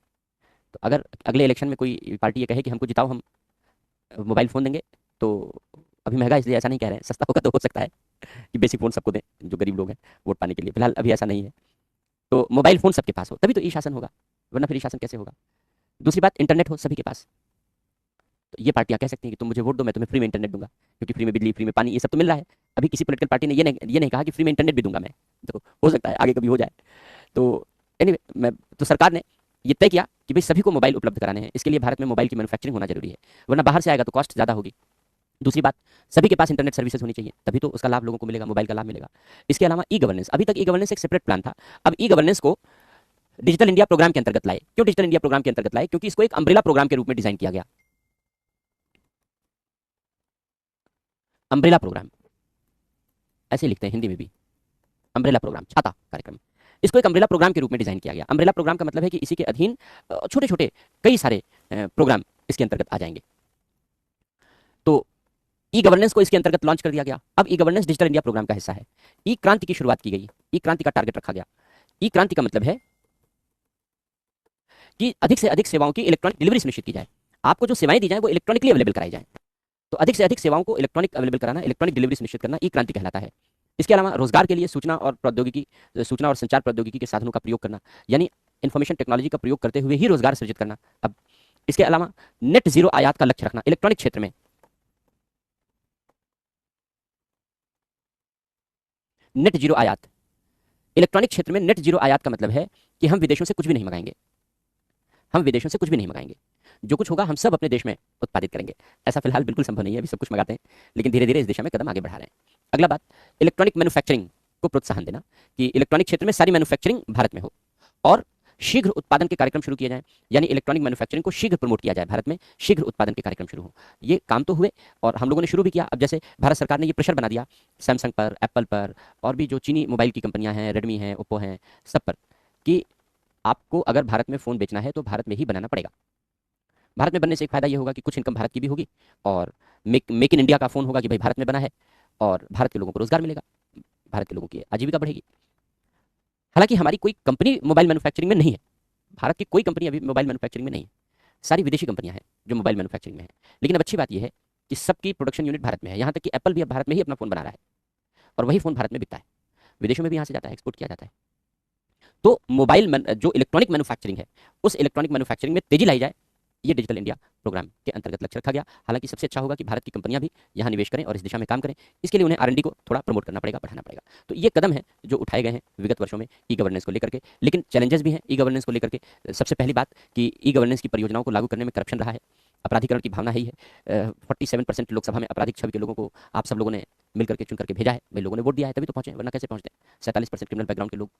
तो अगर अगले इलेक्शन में कोई पार्टी ये कहे कि हमको जिताओ, हम मोबाइल फ़ोन देंगे, तो अभी महंगा इसलिए ऐसा नहीं कह रहे हैं, सस्ता होगा तो हो सकता है कि बेसिक फ़ोन सबको दें जो गरीब लोग हैं वोट पाने के लिए। फिलहाल अभी ऐसा नहीं है। तो मोबाइल फ़ोन सबके पास हो तभी तो ई शासन होगा, वरना फिर ई शासन कैसे होगा। दूसरी बात, इंटरनेट हो सभी के पास। तो ये पार्टियां कह सकती हैं कि तुम मुझे वोट दो, मैं तुम्हें फ्री में इंटरनेट दूंगा, क्योंकि फ्री में बिजली, फ्री में पानी, ये सब तो मिल रहा है। अभी किसी पॉलिटिकल पार्टी ने ये नहीं कहा कि फ्री में इंटरनेट भी दूंगा मैं। तो हो सकता है आगे कभी हो जाए। तो एनीवे, मैं तो सरकार ने ये तय किया कि भाई सभी को मोबाइल उपलब्ध कराने हैं। इसके लिए भारत में मोबाइल की मैन्युफैक्चरिंग होना जरूरी है, वरना बाहर से आएगा तो कॉस्ट ज़्यादा होगी। दूसरी बात, सभी के पास इंटरनेट सर्विसेज होनी चाहिए, तभी तो उसका लाभ लोगों को मिलेगा, मोबाइल का लाभ मिलेगा। इसके अलावा ई गवर्नेंस, अभी तक ई गवर्नेंस एक सेपरेट प्लान था, अब ई गवर्नेंस को डिजिटल इंडिया प्रोग्राम के अंतर्गत लाए। क्यों डिजिटल इंडिया प्रोग्राम के अंतर्गत लाए? क्योंकि इसको एक अम्ब्रेला प्रोग्राम के रूप में डिजाइन किया गया। अम्ब्रेला प्रोग्राम ऐसे लिखते हैं हिंदी में भी, अम्ब्रेला प्रोग्राम, छाता कार्यक्रम। इसको एक अम्ब्रेला प्रोग्राम के रूप में डिजाइन किया गया। अम्ब्रेला प्रोग्राम का मतलब है कि इसी के अधीन छोटे छोटे कई सारे प्रोग्राम इसके अंतर्गत आ जाएंगे। तो ई गवर्नेंस को इसके अंतर्गत लॉन्च कर दिया गया। अब e governance digital India program का हिस्सा है। ई क्रांति की शुरुआत की गई, ई क्रांति का टारगेट रखा गया। ई क्रांति का मतलब है कि अधिक से अधिक सेवाओं की इलेक्ट्रॉनिक डिलीवरी सुनिश्चित की जाए। आपको जो सेवाएं दी जाए वो इलेक्ट्रॉनिकली अवेलेबल कराई जाए। तो अधिक से अधिक सेवाओं को इलेक्ट्रॉनिक अवेलेबल कराना, इलेक्ट्रॉनिक डिलीवरी सुनिश्चित करना, ई क्रांति कहलाता है। इसके अलावा रोजगार के लिए सूचना और संचार प्रौद्योगिकी के साधनों का प्रयोग करना, यानी इन्फॉर्मेशन टेक्नोलॉजी का प्रयोग करते हुए ही रोजगार सृजित करना। अब इसके अलावा नेट जीरो आयात का लक्ष्य रखना इलेक्ट्रॉनिक क्षेत्र में। नेट जीरो आयात, इलेक्ट्रॉनिक क्षेत्र में नेट जीरो आयात का मतलब है कि हम विदेशों से कुछ भी नहीं मंगाएंगे। हम विदेशों से कुछ भी नहीं मंगाएंगे, जो कुछ होगा हम सब अपने देश में उत्पादित करेंगे। ऐसा फिलहाल बिल्कुल संभव नहीं है, अभी सब कुछ मंगाते हैं, लेकिन धीरे धीरे इस दिशा में कदम आगे बढ़ा रहे हैं। अगला बात, इलेक्ट्रॉनिक मैन्युफैक्चरिंग को प्रोत्साहन देना, कि इलेक्ट्रॉनिक क्षेत्र में सारी मैन्युफैक्चरिंग भारत में हो और शीघ्र उत्पादन के कार्यक्रम शुरू किए जाएं, यानी इलेक्ट्रॉनिक मैन्युफैक्चरिंग को शीघ्र प्रमोट किया जाए, भारत में शीघ्र उत्पादन के कार्यक्रम शुरू हो। ये काम तो हुए और हम लोगों ने शुरू भी किया। अब जैसे भारत सरकार ने ये प्रेशर बना दिया सैमसंग पर, एप्पल पर और भी जो चीनी मोबाइल की कंपनियां हैं, रेडमी हैं, ओप्पो हैं, सब पर, कि आपको अगर भारत में फ़ोन बेचना है तो भारत में ही बनाना पड़ेगा। भारत में बनने से एक फ़ायदा ये होगा कि कुछ इनकम भारत की भी होगी और मेक इन इंडिया का फ़ोन होगा कि भाई भारत में बना है और भारत के लोगों को रोजगार मिलेगा, भारत के लोगों की आजीविका बढ़ेगी। हालांकि हमारी कोई कंपनी मोबाइल मैन्युफैक्चरिंग में नहीं है, भारत की कोई कंपनी अभी मोबाइल मैन्युफैक्चरिंग में नहीं है, सारी विदेशी कंपनियां हैं जो मोबाइल मैन्युफैक्चरिंग में है। लेकिन अब अच्छी बात यह है कि सबकी प्रोडक्शन यूनिट भारत में है, यहाँ तक कि एप्पल भी अब भारत में ही अपना फ़ोन बना रहा है और वही फ़ोन भारत में बिकता है, विदेशों में भी यहाँ से जाता है, एक्सपोर्ट किया जाता है। तो जो इलेक्ट्रॉनिक मैन्युफैक्चरिंग है, उस इलेक्ट्रॉनिक मैन्युफैक्चरिंग में तेजी लाई जाए, ये डिजिटल इंडिया प्रोग्राम के अंतर्गत लक्ष्य रखा गया। हालांकि सबसे अच्छा होगा कि भारत की कंपनियां भी यहाँ निवेश करें और इस दिशा में काम करें। इसके लिए उन्हें R&D को थोड़ा प्रमोट करना पड़ेगा, बढ़ाना पड़ेगा। तो ये कदम है जो उठाए गए हैं विगत वर्षों में ई गवर्नेंस को लेकर के। लेकिन चैलेंजेस भी हैं ई गवर्नेंस को लेकर के। सबसे पहली बात कि ई गवर्नेंस की परियोजनाओं को लागू करने में करप्शन रहा है, अपराधीकरण की भावना ही है। 47% लोकसभा में आपराधिक छवि के लोगों को आप सब लोगों ने मिल करके चुन करके भेजा है, भाई लोगों ने वोट दिया है तभी तो पहुंचे, वरना कैसे पहुंचते हैं। 47% क्रिमिनल बैकग्राउंड के लोग,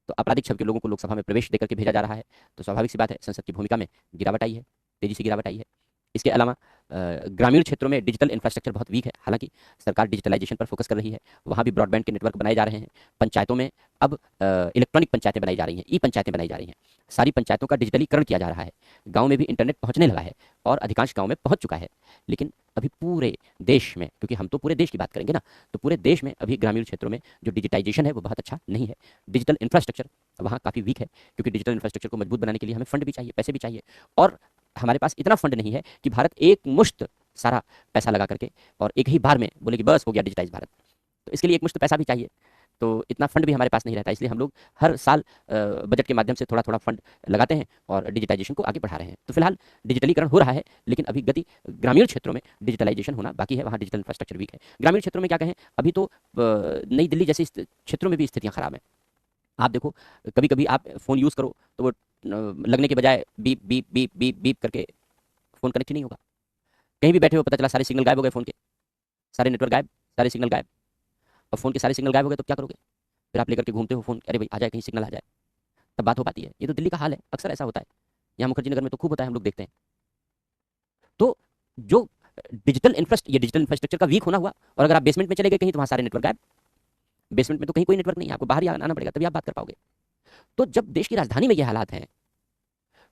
तो आपराधिक छवि के लोगों को लोकसभा में प्रवेश देकर के भेजा जा रहा है। तो स्वाभाविक सी बात है, संसद की भूमिका में गिरावट आई है, तेजी से गिरावट आई है। इसके अलावा ग्रामीण क्षेत्रों में डिजिटल इंफ्रास्ट्रक्चर बहुत वीक है। हालांकि सरकार डिजिटलाइजेशन पर फोकस कर रही है, वहाँ भी ब्रॉडबैंड के नेटवर्क बनाए जा रहे हैं। पंचायतों में अब इलेक्ट्रॉनिक पंचायतें बनाई जा रही हैं, ई पंचायतें बनाई जा रही हैं। सारी पंचायतों का डिजिटलीकरण किया जा रहा है। गाँव में भी इंटरनेट पहुँचने लगा है और अधिकांश गाँव में पहुँच चुका है। लेकिन अभी पूरे देश में, क्योंकि हम तो पूरे देश की बात करेंगे ना, तो पूरे देश में अभी ग्रामीण क्षेत्रों में जो डिजिटाइजेशन है वो बहुत अच्छा नहीं है। डिजिटल इंफ्रास्ट्रक्चर वहाँ काफ़ी वीक है, क्योंकि डिजिटल इंफ्रास्ट्रक्चर को मजबूत बनाने के लिए हमें फंड भी चाहिए, पैसे भी चाहिए, और हमारे पास इतना फंड नहीं है कि भारत एक मुश्त सारा पैसा लगा करके और एक ही बार में बोले कि बस हो गया डिजिटाइज भारत। तो इसके लिए एक मुश्त पैसा भी चाहिए, तो इतना फंड भी हमारे पास नहीं रहता। इसलिए हम लोग हर साल बजट के माध्यम से थोड़ा थोड़ा फंड लगाते हैं और डिजिटाइजेशन को आगे बढ़ा रहे हैं। तो फिलहाल डिजिटलीकरण हो रहा है, लेकिन अभी गति ग्रामीण क्षेत्रों में डिजिटलाइजेशन होना बाकी है, वहाँ डिजिटल इंफ्रास्ट्रक्चर वीक है। ग्रामीण क्षेत्रों में क्या कहें, अभी तो नई दिल्ली जैसे क्षेत्रों में भी स्थितियाँ खराब हैं। आप देखो, कभी कभी आप फ़ोन यूज़ करो तो वो लगने के बजाय beep beep beep beep beep करके फ़ोन कनेक्ट ही नहीं होगा। कहीं भी बैठे हो, पता चला सारे सिग्नल गायब हो गए फ़ोन के, सारे नेटवर्क गायब, सारे सिग्नल गायब। अब फ़ोन के सारे सिग्नल गायब हो गए तो क्या करोगे? फिर आप लेकर के घूमते हो फ़ोन, अरे भाई आ जाए, कहीं सिग्नल आ जाए, तब बात हो पाती है। ये तो दिल्ली का हाल है, अक्सर ऐसा होता है। यहाँ मुखर्जी नगर में तो खूब होता है, हम लोग देखते हैं। तो जो ये डिजिटल इंफ्रास्ट्रक्चर का वीक होना हुआ, और अगर आप बेसमेंट में चले गए कहीं तो वहाँ सारे नेटवर्क गायब। बेसमेंट में तो कहीं कोई नेटवर्क नहीं है, आपको बाहर ही आना पड़ेगा तभी आप बात कर पाओगे। तो जब देश की राजधानी में ये हालात हैं,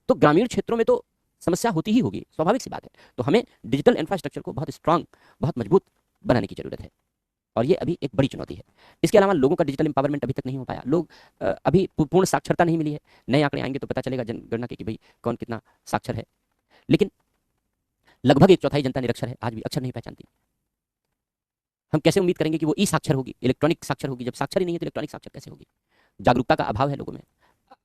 तो ग्रामीण क्षेत्रों में तो समस्या होती ही होगी, स्वाभाविक सी बात है। तो हमें डिजिटल इंफ्रास्ट्रक्चर को बहुत स्ट्रांग, बहुत मजबूत बनाने की जरूरत है, और ये अभी एक बड़ी चुनौती है। इसके अलावा लोगों का डिजिटल एम्पावरमेंट अभी तक नहीं हो पाया। लोग अभी पूर्ण साक्षरता नहीं मिली है। नए आंकड़े आएंगे तो पता चलेगा जनगणना के कि भाई कौन कितना साक्षर है, लेकिन लगभग एक चौथाई जनता निरक्षर है, आज भी अक्षर नहीं पहचानती। हम कैसे उम्मीद करेंगे कि वो ई साक्षर होगी, इलेक्ट्रॉनिक साक्षर होगी? जब साक्षर ही नहीं है तो इलेक्ट्रॉनिक साक्षर कैसे होगी? जागरूकता का अभाव है लोगों में।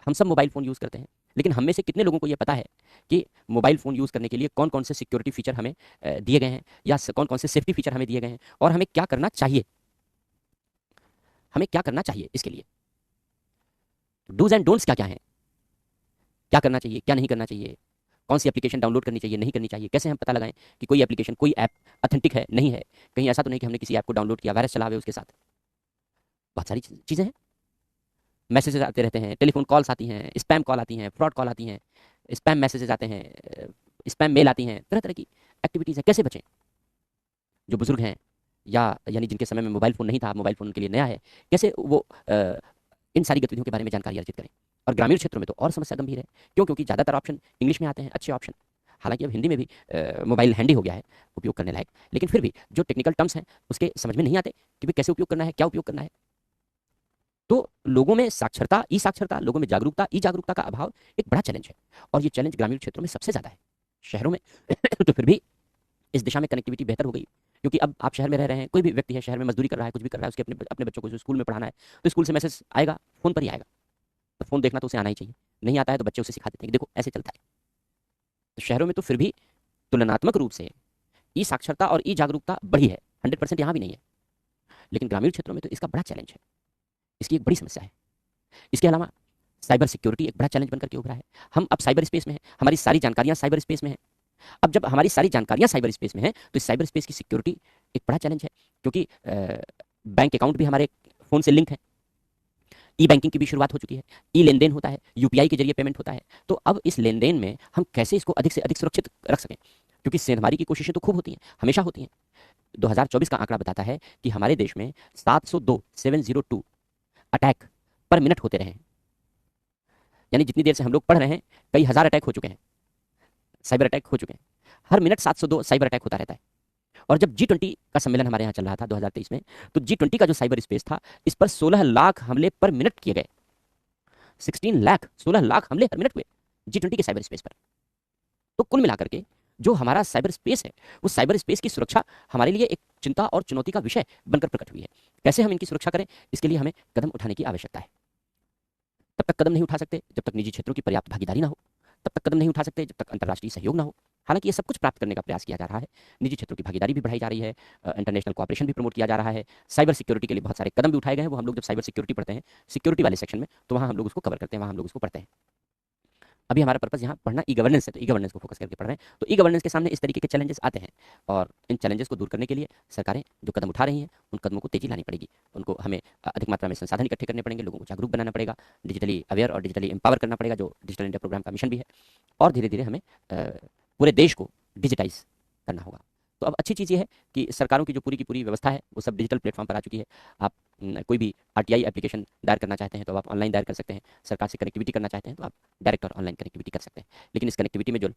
हम सब मोबाइल फ़ोन यूज़ करते हैं, लेकिन हम में से कितने लोगों को ये पता है कि मोबाइल फ़ोन यूज़ करने के लिए कौन कौन से सिक्योरिटी फीचर हमें दिए गए हैं, या कौन कौन से सेफ्टी फीचर हमें दिए गए हैं, और हमें क्या करना चाहिए, हमें क्या करना चाहिए इसके लिए? डूज एंड डोंट्स क्या क्या हैं, क्या करना चाहिए, क्या नहीं करना चाहिए, कौन सी एप्लीकेशन डाउनलोड करनी चाहिए, नहीं करनी चाहिए, कैसे हम पता लगाएं कि कोई एप्लीकेशन, कोई ऐप ऑथेंटिक है, नहीं है? कहीं ऐसा तो नहीं कि हमने किसी ऐप को डाउनलोड किया, वायरस चला हुआ है उसके साथ? बहुत सारी चीज़ें हैं। मैसेजेस आते रहते हैं, टेलीफोन कॉल्स आती हैं, स्पैम कॉल आती हैं, फ्रॉड कॉल आती हैं, स्पैम मैसेजेस आते हैं, स्पैम मेल आती हैं, तरह तरह की एक्टिविटीज़ हैं। कैसे बचें? जो बुजुर्ग हैं, या यानी जिनके समय में मोबाइल फ़ोन नहीं था, मोबाइल फ़ोन के लिए नया है, कैसे वो इन सारी गतिविधियों के बारे में जानकारी अर्जित करें? और ग्रामीण क्षेत्रों में तो और समस्या गंभीर है। क्यों? क्योंकि ज़्यादातर ऑप्शन इंग्लिश में आते हैं, अच्छे ऑप्शन। हालांकि अब हिंदी में भी मोबाइल हैंडी हो गया है, उपयोग करने लायक, लेकिन फिर भी जो टेक्निकल टर्म्स हैं उसके समझ में नहीं आते कि भाई कैसे उपयोग करना है, क्या उपयोग करना है। तो लोगों में साक्षरता, ई साक्षरता, लोगों में जागरूकता, ई जागरूकता का अभाव एक बड़ा चैलेंज है, और ये चैलेंज ग्रामीण क्षेत्रों में सबसे ज़्यादा है। शहरों में तो फिर भी इस दिशा में कनेक्टिविटी बेहतर हो गई, क्योंकि अब आप शहर में रह रहे हैं, कोई भी व्यक्ति है शहर में, मजदूरी कर रहा है, कुछ भी कर रहा है, उसके अपने अपने बच्चों को स्कूल में पढ़ाना है, तो स्कूल से मैसेज आएगा, फ़ोन पर ही आएगा। तो फ़ोन देखना तो उसे आना ही चाहिए, नहीं आता है तो बच्चे उसे सिखा देते हैं कि देखो ऐसे चलता है। तो शहरों में तो फिर भी तुलनात्मक रूप से ई साक्षरता और ई जागरूकता बढ़ी है, 100% यहाँ भी नहीं है, लेकिन ग्रामीण क्षेत्रों में तो इसका बड़ा चैलेंज है, इसकी एक बड़ी समस्या है। इसके अलावा साइबर सिक्योरिटी एक बड़ा चैलेंज बनकर के उभरा है। हम अब साइबर स्पेस में हैं, हमारी सारी जानकारियाँ साइबर स्पेस में हैं। अब जब हमारी सारी जानकारियाँ साइबर स्पेस में हैं, तो इस साइबर स्पेस की सिक्योरिटी एक बड़ा चैलेंज है, क्योंकि बैंक अकाउंट भी हमारे फ़ोन से लिंक है, ई बैंकिंग की भी शुरुआत हो चुकी है, ई लेन देन होता है, यूपीआई के जरिए पेमेंट होता है। तो अब इस लेन देन में हम कैसे इसको अधिक से अधिक सुरक्षित रख सकें, क्योंकि सेंधमारी की कोशिशें तो खूब होती हैं, हमेशा होती हैं। 2024 का आंकड़ा बताता है कि हमारे देश में 702 अटैक पर मिनट होते रहे हैं। यानी जितनी देर से हम लोग पढ़ रहे हैं, कई हज़ार अटैक हो चुके हैं, साइबर अटैक हो चुके हैं। हर मिनट 702 साइबर अटैक होता रहता है। और जब G20 का सम्मेलन हमारे यहाँ चल रहा था 2023 में, तो G20 का जो साइबर स्पेस था, इस पर 16 लाख हमले पर मिनट किए गए। 16 लाख हमले हर मिनट हुए G20 के साइबर स्पेस पर। तो कुल मिलाकर के जो हमारा साइबर स्पेस है, वो साइबर स्पेस की सुरक्षा हमारे लिए एक चिंता और चुनौती का विषय बनकर प्रकट हुई है। कैसे हम इनकी सुरक्षा करें, इसके लिए हमें कदम उठाने की आवश्यकता है। तब तक कदम नहीं उठा सकते जब तक निजी क्षेत्रों की पर्याप्त भागीदारी ना हो, तब तक कदम नहीं उठा सकते जब तक अंतर्राष्ट्रीय सहयोग ना हो। हालांकि ये सब कुछ प्राप्त करने का प्रयास किया जा रहा है, निजी क्षेत्रों की भागीदारी भी बढ़ाई जा रही है, इंटरनेशनल कोऑपरेशन भी प्रमोट किया जा रहा है, साइबर सिक्योरिटी के लिए बहुत सारे कदम भी उठाए गए हैं। वो हम लोग जब साइबर सिक्योरिटी पढ़ते हैं सिक्योरिटी वाले सेक्शन में, तो वहाँ हम लोग उसको कवर करते हैं, वहाँ हम लोग उसको पढ़ते हैं। अभी हमारा पर्पस यहाँ पढ़ना ई गवर्नेंस है, तो ई गवर्नेंस को फोकस करके पढ़ रहे हैं। तो ई गवर्नेंस के सामने इस तरीके के चैलेंजेस आते हैं, और इन चैलेंजेस को दूर करने के लिए सरकारें जो कदम उठा रही हैं, उन कदमों को तेजी लानी पड़ेगी। उनको हमें अधिक मात्रा में संसाधन इकट्ठे करने पड़ेंगे, लोगों को जागरूक बनाना पड़ेगा, डिजिटली अवेयर और डिजिटली एम्पावर करना पड़ेगा, जो डिजिटल इंडिया प्रोग्राम का मिशन भी है। और धीरे धीरे हमें पूरे देश को डिजिटाइज करना होगा। तो अब अच्छी चीज़ ये है कि सरकारों की जो पूरी की पूरी व्यवस्था है, वो सब डिजिटल प्लेटफॉर्म पर आ चुकी है। आप कोई भी आरटीआई एप्लीकेशन दायर करना चाहते हैं तो आप ऑनलाइन दायर कर सकते हैं, सरकार से कनेक्टिविटी करना चाहते हैं तो आप डायरेक्ट और ऑनलाइन कनेक्टिविटी कर सकते हैं। लेकिन इस कनेक्टिविटी में जो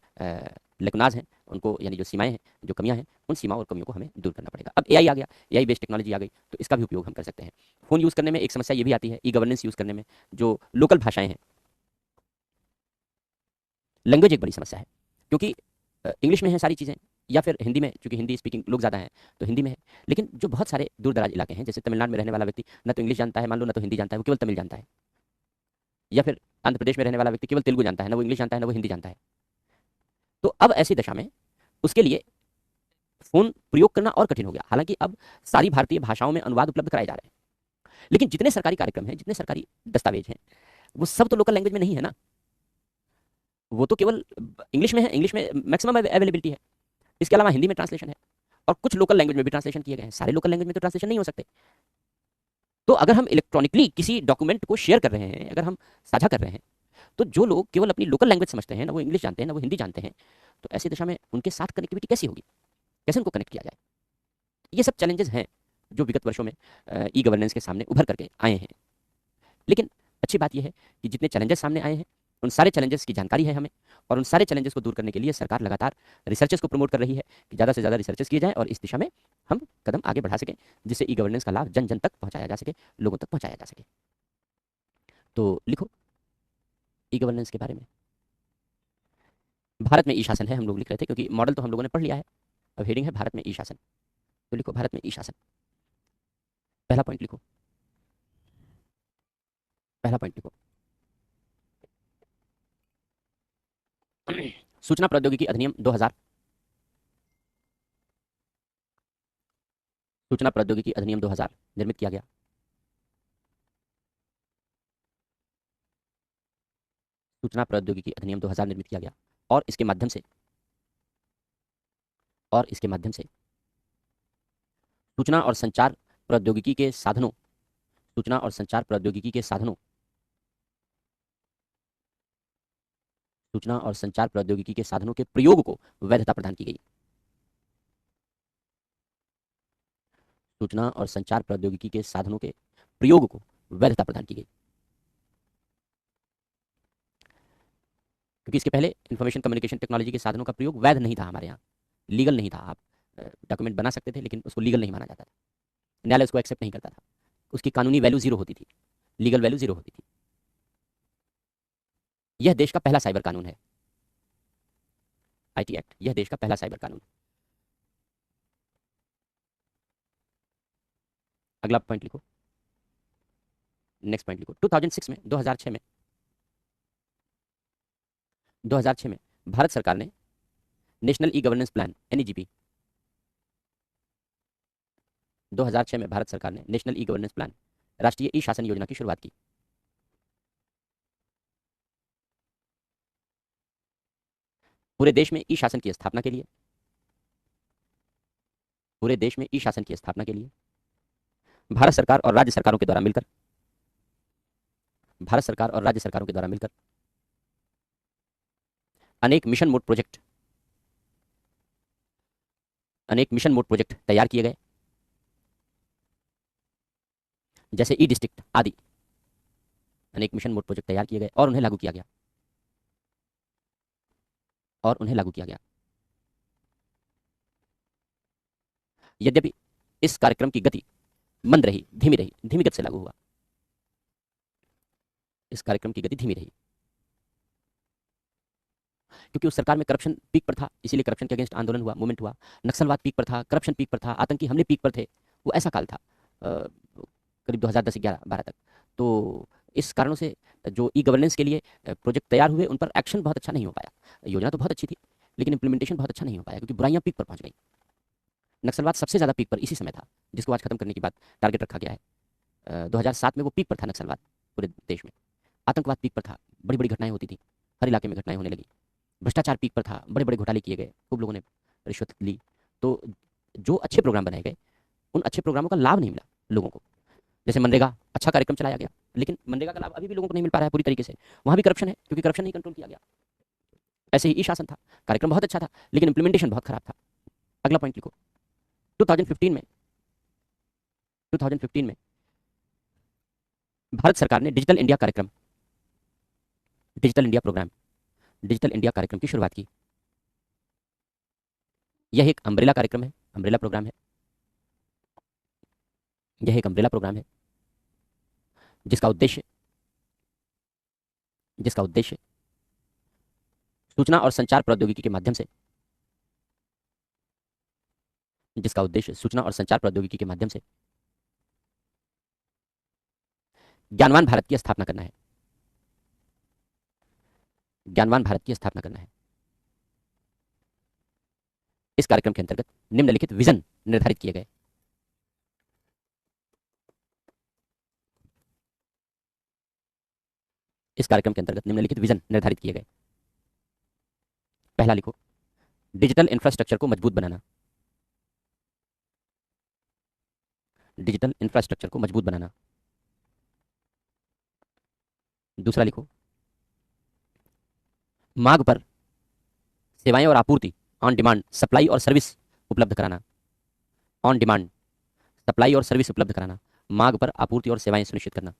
लकुनाज हैं उनको, यानी जो सीमाएं हैं, जो कमियां हैं, उन सीमाओं और कमियों को हमें दूर करना पड़ेगा। अब एआई आ गया, एआई बेस्ड टेक्नोलॉजी आ गई, तो इसका भी उपयोग हम कर सकते हैं। फ़ोन यूज़ करने में एक समस्या ये भी आती है, ई गवर्नेंस यूज़ करने में जो लोकल भाषाएं हैं, लैंग्वेज एक बड़ी समस्या है, क्योंकि इंग्लिश में है सारी चीज़ें, या फिर हिंदी में, क्योंकि हिंदी स्पीकिंग लोग ज़्यादा हैं तो हिंदी में है। लेकिन जो बहुत सारे दूर दराज इलाके हैं, जैसे तमिलनाडु में रहने वाला व्यक्ति ना तो इंग्लिश जानता है, मान लो, ना तो हिंदी जानता है, वो केवल तमिल जानता है। या फिर आंध्र प्रदेश में रहने वाला व्यक्ति केवल तेलुगु जानता है, ना वो इंग्लिश जानता है, ना वो हिंदी जानता है। तो अब ऐसी दशा में उसके लिए फ़ोन प्रयोग करना और कठिन हो गया। हालांकि अब सारी भारतीय भाषाओं में अनुवाद उपलब्ध कराए जा रहे हैं, लेकिन जितने सरकारी कार्यक्रम हैं, जितने सरकारी दस्तावेज हैं, वो सब तो लोकल लैंग्वेज में नहीं है ना, वो तो केवल इंग्लिश में है, इंग्लिश में मैक्सिमम अवेलेबिलिटी है। इसके अलावा हिंदी में ट्रांसलेशन है, और कुछ लोकल लैंग्वेज में भी ट्रांसलेशन किए गए हैं। सारे लोकल लैंग्वेज में तो ट्रांसलेशन नहीं हो सकते। तो अगर हम इलेक्ट्रॉनिकली किसी डॉक्यूमेंट को शेयर कर रहे हैं, अगर हम साझा कर रहे हैं, तो जो लोग केवल अपनी लोकल लैंग्वेज समझते हैं, ना वो इंग्लिश जानते हैं, ना वो हिंदी जानते हैं, तो ऐसी दशा में उनके साथ कनेक्टिविटी कैसी होगी, कैसे उनको कनेक्ट किया जाए? ये सब चैलेंजेस हैं जो विगत वर्षों में ई गवर्नेंस के सामने उभर करके आए हैं। लेकिन अच्छी बात यह है कि जितने चैलेंजेस सामने आए हैं, उन सारे चैलेंजेस की जानकारी है हमें, और उन सारे चैलेंजेस को दूर करने के लिए सरकार लगातार रिसर्चेस को प्रमोट कर रही है कि ज़्यादा से ज़्यादा रिसर्चेस किए जाएं और इस दिशा में हम कदम आगे बढ़ा सकें, जिससे ई गवर्नेंस का लाभ जन जन तक पहुंचाया जा सके, लोगों तक पहुंचाया जा सके। तो लिखो ई गवर्नेंस के बारे में। भारत में ई शासन है, हम लोग लिख रहे थे, क्योंकि मॉडल तो हम लोगों ने पढ़ लिया है। अब हेडिंग है भारत में ई शासन, तो लिखो भारत में ई शासन। पहला पॉइंट लिखो, पहला पॉइंट लिखो, सूचना प्रौद्योगिकी अधिनियम 2000, सूचना प्रौद्योगिकी अधिनियम 2000 निर्मित किया गया। सूचना प्रौद्योगिकी अधिनियम 2000 निर्मित किया गया, और इसके माध्यम से, और इसके माध्यम से सूचना और संचार प्रौद्योगिकी के साधनों, सूचना और संचार प्रौद्योगिकी के साधनों, सूचना और संचार प्रौद्योगिकी के साधनों के प्रयोग को वैधता प्रदान की गई। सूचना और संचार प्रौद्योगिकी के साधनों के प्रयोग को वैधता प्रदान की गई, क्योंकि इसके पहले इंफॉर्मेशन कम्युनिकेशन टेक्नोलॉजी के साधनों का प्रयोग वैध नहीं था हमारे यहाँ, लीगल नहीं था। आप डॉक्यूमेंट बना सकते थे, लेकिन उसको लीगल नहीं माना जाता था, न्यायालय उसको एक्सेप्ट नहीं करता था, उसकी कानूनी वैल्यू जीरो होती थी, लीगल वैल्यू जीरो होती थी। यह देश का पहला साइबर कानून है, आईटी एक्ट, यह देश का पहला साइबर कानून। अगला पॉइंट लिखो, नेक्स्ट पॉइंट लिखो। 2006 में, 2006 में, 2006 में भारत सरकार ने नेशनल ई गवर्नेंस प्लान एनईजीपी, 2006 में भारत सरकार ने नेशनल ई गवर्नेंस प्लान, राष्ट्रीय ई शासन योजना की शुरुआत की। पूरे देश में ई शासन की स्थापना के लिए, पूरे देश में ई शासन की स्थापना के लिए भारत सरकार और राज्य सरकारों के द्वारा मिलकर, भारत सरकार और राज्य सरकारों के द्वारा मिलकर अनेक मिशन मोड प्रोजेक्ट, अनेक मिशन मोड प्रोजेक्ट तैयार किए गए, जैसे ई डिस्ट्रिक्ट आदि। अनेक मिशन मोड प्रोजेक्ट तैयार किए गए और उन्हें लागू किया गया, और उन्हें लागू किया गया। यद्यपि इस कार्यक्रम की गति मंद रही, धीमी रही, धीमी गति से लागू हुआ, इस कार्यक्रम की गति धीमी रही, क्योंकि उस सरकार में करप्शन पीक पर था, इसीलिए करप्शन के अगेंस्ट आंदोलन हुआ, मूवमेंट हुआ। नक्सलवाद पीक पर था, करप्शन पीक पर था, आतंकी हमले पीक पर थे। वो ऐसा काल था करीब 2010-11-12 तक। तो इस कारणों से जो ई गवर्नेंस के लिए प्रोजेक्ट तैयार हुए, उन पर एक्शन बहुत अच्छा नहीं हो पाया। योजना तो बहुत अच्छी थी, लेकिन इंप्लीमेंटेशन बहुत अच्छा नहीं हो पाया, क्योंकि बुराइयां पीक पर पहुंच गई। नक्सलवाद सबसे ज़्यादा पीक पर इसी समय था, जिसको आज खत्म करने की बात टारगेट रखा गया है। 2007 में वो पीक पर था नक्सलवाद पूरे देश में। आतंकवाद पीक पर था, बड़ी बड़ी घटनाएं होती थी, हर इलाके में घटनाएं होने लगी। भ्रष्टाचार पीक पर था, बड़े बड़े घोटाले किए गए, खूब लोगों ने रिश्वत ली। तो जो अच्छे प्रोग्राम बनाए गए, उन अच्छे प्रोग्रामों का लाभ नहीं मिला लोगों को। जैसे मनरेगा, अच्छा कार्यक्रम चलाया गया, लेकिन मनरेगा का लाभ अभी भी लोगों को नहीं मिल पा रहा है पूरी तरीके से। वहाँ भी करप्शन है, क्योंकि करप्शन नहीं कंट्रोल किया गया। ऐसे ही ई शासन था, कार्यक्रम बहुत अच्छा था, लेकिन इंप्लीमेंटेशन बहुत खराब था। अगला पॉइंट लिखो, 2015 में, 2015 में भारत सरकार ने डिजिटल इंडिया कार्यक्रम, digital India program, digital India कार्यक्रम की शुरुआत की। यह एक अम्ब्रेला कार्यक्रम है, अम्ब्रेला प्रोग्राम है, यह एक अम्ब्रेला प्रोग्राम है, जिसका उद्देश्य, जिसका उद्देश्य सूचना और संचार प्रौद्योगिकी के माध्यम से, जिसका उद्देश्य सूचना और संचार प्रौद्योगिकी के माध्यम से ज्ञानवान भारत की स्थापना करना है, ज्ञानवान भारत की स्थापना करना है। इस कार्यक्रम के अंतर्गत निम्नलिखित विजन निर्धारित किए गए। इस कार्यक्रम के अंतर्गत निम्नलिखित विजन निर्धारित किए गए। पहला लिखो, डिजिटल इंफ्रास्ट्रक्चर को मजबूत बनाना, डिजिटल इंफ्रास्ट्रक्चर को मजबूत बनाना। दूसरा लिखो, मांग पर सेवाएं और आपूर्ति, ऑन डिमांड सप्लाई और सर्विस उपलब्ध कराना। ऑन डिमांड सप्लाई और सर्विस उपलब्ध कराना, मांग पर आपूर्ति और सेवाएं सुनिश्चित करना।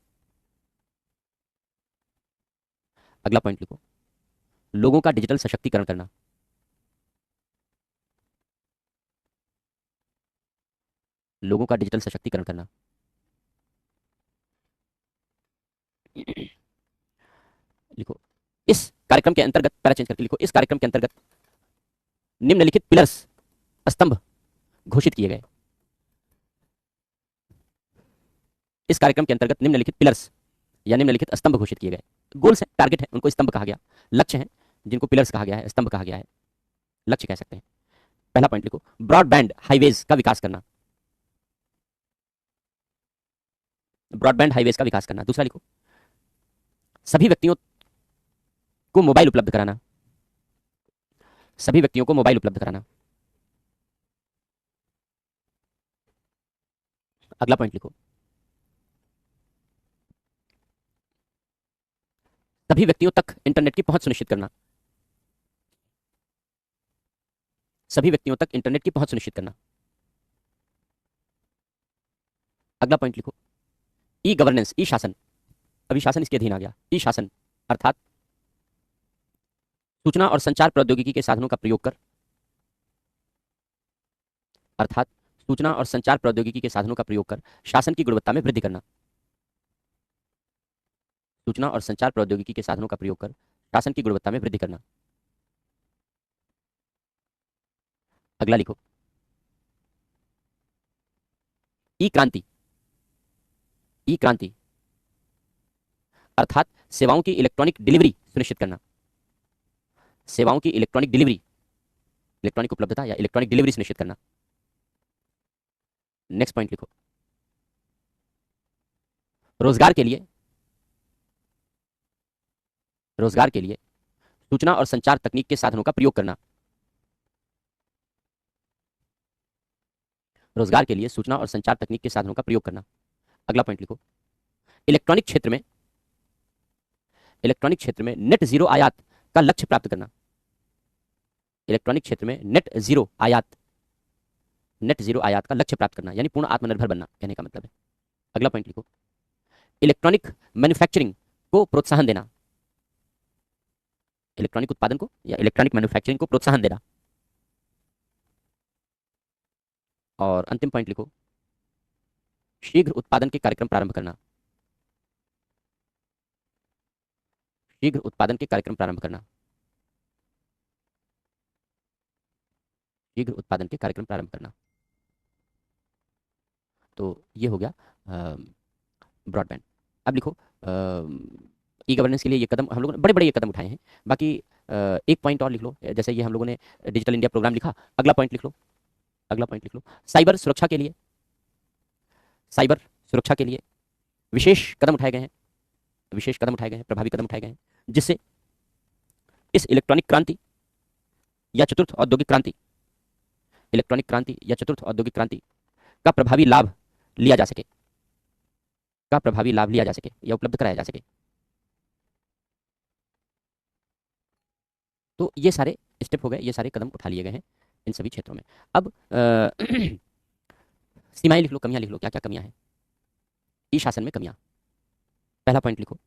अगला पॉइंट लिखो, लोगों का डिजिटल सशक्तिकरण करना। लोगों का डिजिटल सशक्तिकरण करना। लिखो, इस कार्यक्रम के अंतर्गत, पैरा चेंज करके लिखो, इस कार्यक्रम के अंतर्गत निम्नलिखित पिलर्स, स्तंभ घोषित किए गए। इस कार्यक्रम के अंतर्गत निम्नलिखित पिलर्स या निम्नलिखित स्तंभ घोषित किए गए। गोल्स हैं, टारगेट है, उनको स्तंभ कहा गया। लक्ष्य हैं जिनको पिलर्स कहा गया है, स्तंभ कहा गया है, लक्ष्य कह सकते हैं। पहला पॉइंट लिखो, ब्रॉडबैंड हाईवेज का विकास करना। ब्रॉडबैंड हाईवेज का विकास करना। दूसरा लिखो, सभी व्यक्तियों को मोबाइल उपलब्ध कराना। सभी व्यक्तियों को मोबाइल उपलब्ध कराना। अगला पॉइंट लिखो, सभी व्यक्तियों तक इंटरनेट की पहुंच सुनिश्चित करना। सभी व्यक्तियों तक इंटरनेट की पहुंच सुनिश्चित करना। अगला पॉइंट लिखो, ई गवर्नेंस, ई शासन, अभी शासन इसके अधीन आ गया। ई शासन अर्थात सूचना और संचार प्रौद्योगिकी के साधनों का प्रयोग कर, अर्थात सूचना और संचार प्रौद्योगिकी के साधनों का प्रयोग कर शासन की गुणवत्ता में वृद्धि करना। सूचना और संचार प्रौद्योगिकी के साधनों का प्रयोग कर शासन की गुणवत्ता में वृद्धि करना। अगला लिखो, ई क्रांति, ई क्रांति अर्थात सेवाओं की इलेक्ट्रॉनिक डिलीवरी सुनिश्चित करना। सेवाओं की इलेक्ट्रॉनिक डिलीवरी, इलेक्ट्रॉनिक उपलब्धता या इलेक्ट्रॉनिक डिलीवरी सुनिश्चित करना। नेक्स्ट पॉइंट लिखो, रोजगार के लिए, रोजगार के लिए सूचना और संचार तकनीक के साधनों का प्रयोग करना। रोजगार के लिए सूचना और संचार तकनीक के साधनों का प्रयोग करना। अगला पॉइंट लिखो, इलेक्ट्रॉनिक क्षेत्र में, इलेक्ट्रॉनिक क्षेत्र में नेट जीरो आयात का लक्ष्य प्राप्त करना। इलेक्ट्रॉनिक क्षेत्र में नेट जीरो आयात, नेट जीरो आयात का लक्ष्य प्राप्त करना, यानी पूर्ण आत्मनिर्भर बनना कहने का मतलब है। अगला पॉइंट लिखो, इलेक्ट्रॉनिक मैन्युफैक्चरिंग को प्रोत्साहन देना। इलेक्ट्रॉनिक उत्पादन को या इलेक्ट्रॉनिक मैन्युफैक्चरिंग को प्रोत्साहन देना। और अंतिम पॉइंट लिखो, शीघ्र उत्पादन के कार्यक्रम प्रारंभ करना। शीघ्र उत्पादन के कार्यक्रम प्रारंभ करना। शीघ्र उत्पादन के कार्यक्रम प्रारंभ करना। तो ये हो गया ब्रॉडबैंड। अब लिखो, ई गवर्नेंस के लिए ये कदम हम लोगों ने बड़े बड़े ये कदम उठाए हैं। बाकी एक पॉइंट और लिख लो, जैसे ये हम लोगों ने डिजिटल इंडिया प्रोग्राम लिखा। अगला पॉइंट लिख लो, अगला पॉइंट लिख लो, साइबर सुरक्षा के लिए, साइबर सुरक्षा के लिए विशेष कदम उठाए गए हैं। विशेष कदम उठाए गए हैं, प्रभावी कदम उठाए गए हैं, जिससे इस इलेक्ट्रॉनिक क्रांति या चतुर्थ औद्योगिक क्रांति, इलेक्ट्रॉनिक क्रांति या चतुर्थ औद्योगिक क्रांति का प्रभावी लाभ लिया जा सके, का प्रभावी लाभ लिया जा सके या उपलब्ध कराया जा सके। तो ये सारे स्टेप हो गए, ये सारे कदम उठा लिए गए हैं इन सभी क्षेत्रों में। अब सीमाएं लिख लो, कमियां लिख लो, क्या क्या कमियां हैं ई शासन में। कमियां, पहला पॉइंट लिखो,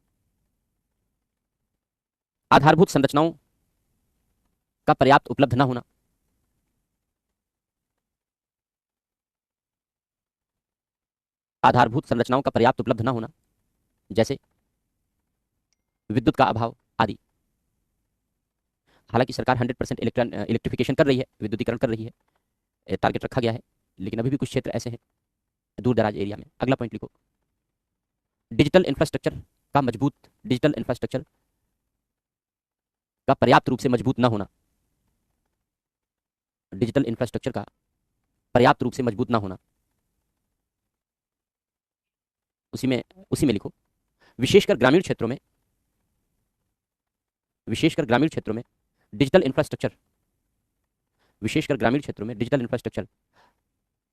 आधारभूत संरचनाओं का पर्याप्त उपलब्ध न होना। आधारभूत संरचनाओं का पर्याप्त उपलब्ध न होना, जैसे विद्युत का अभाव आदि। हालांकि सरकार 100% इलेक्ट्रिफिकेशन कर रही है, विद्युतीकरण कर रही है, टारगेट रखा गया है, लेकिन अभी भी कुछ क्षेत्र ऐसे हैं दूर दराज एरिया में। अगला पॉइंट लिखो, डिजिटल इंफ्रास्ट्रक्चर का मजबूत, डिजिटल इंफ्रास्ट्रक्चर का पर्याप्त रूप से मजबूत न होना। डिजिटल इंफ्रास्ट्रक्चर का पर्याप्त रूप से मजबूत न होना। उसी में लिखो, विशेषकर ग्रामीण क्षेत्रों में, विशेषकर ग्रामीण क्षेत्रों में डिजिटल इंफ्रास्ट्रक्चर, विशेषकर ग्रामीण क्षेत्रों में डिजिटल इंफ्रास्ट्रक्चर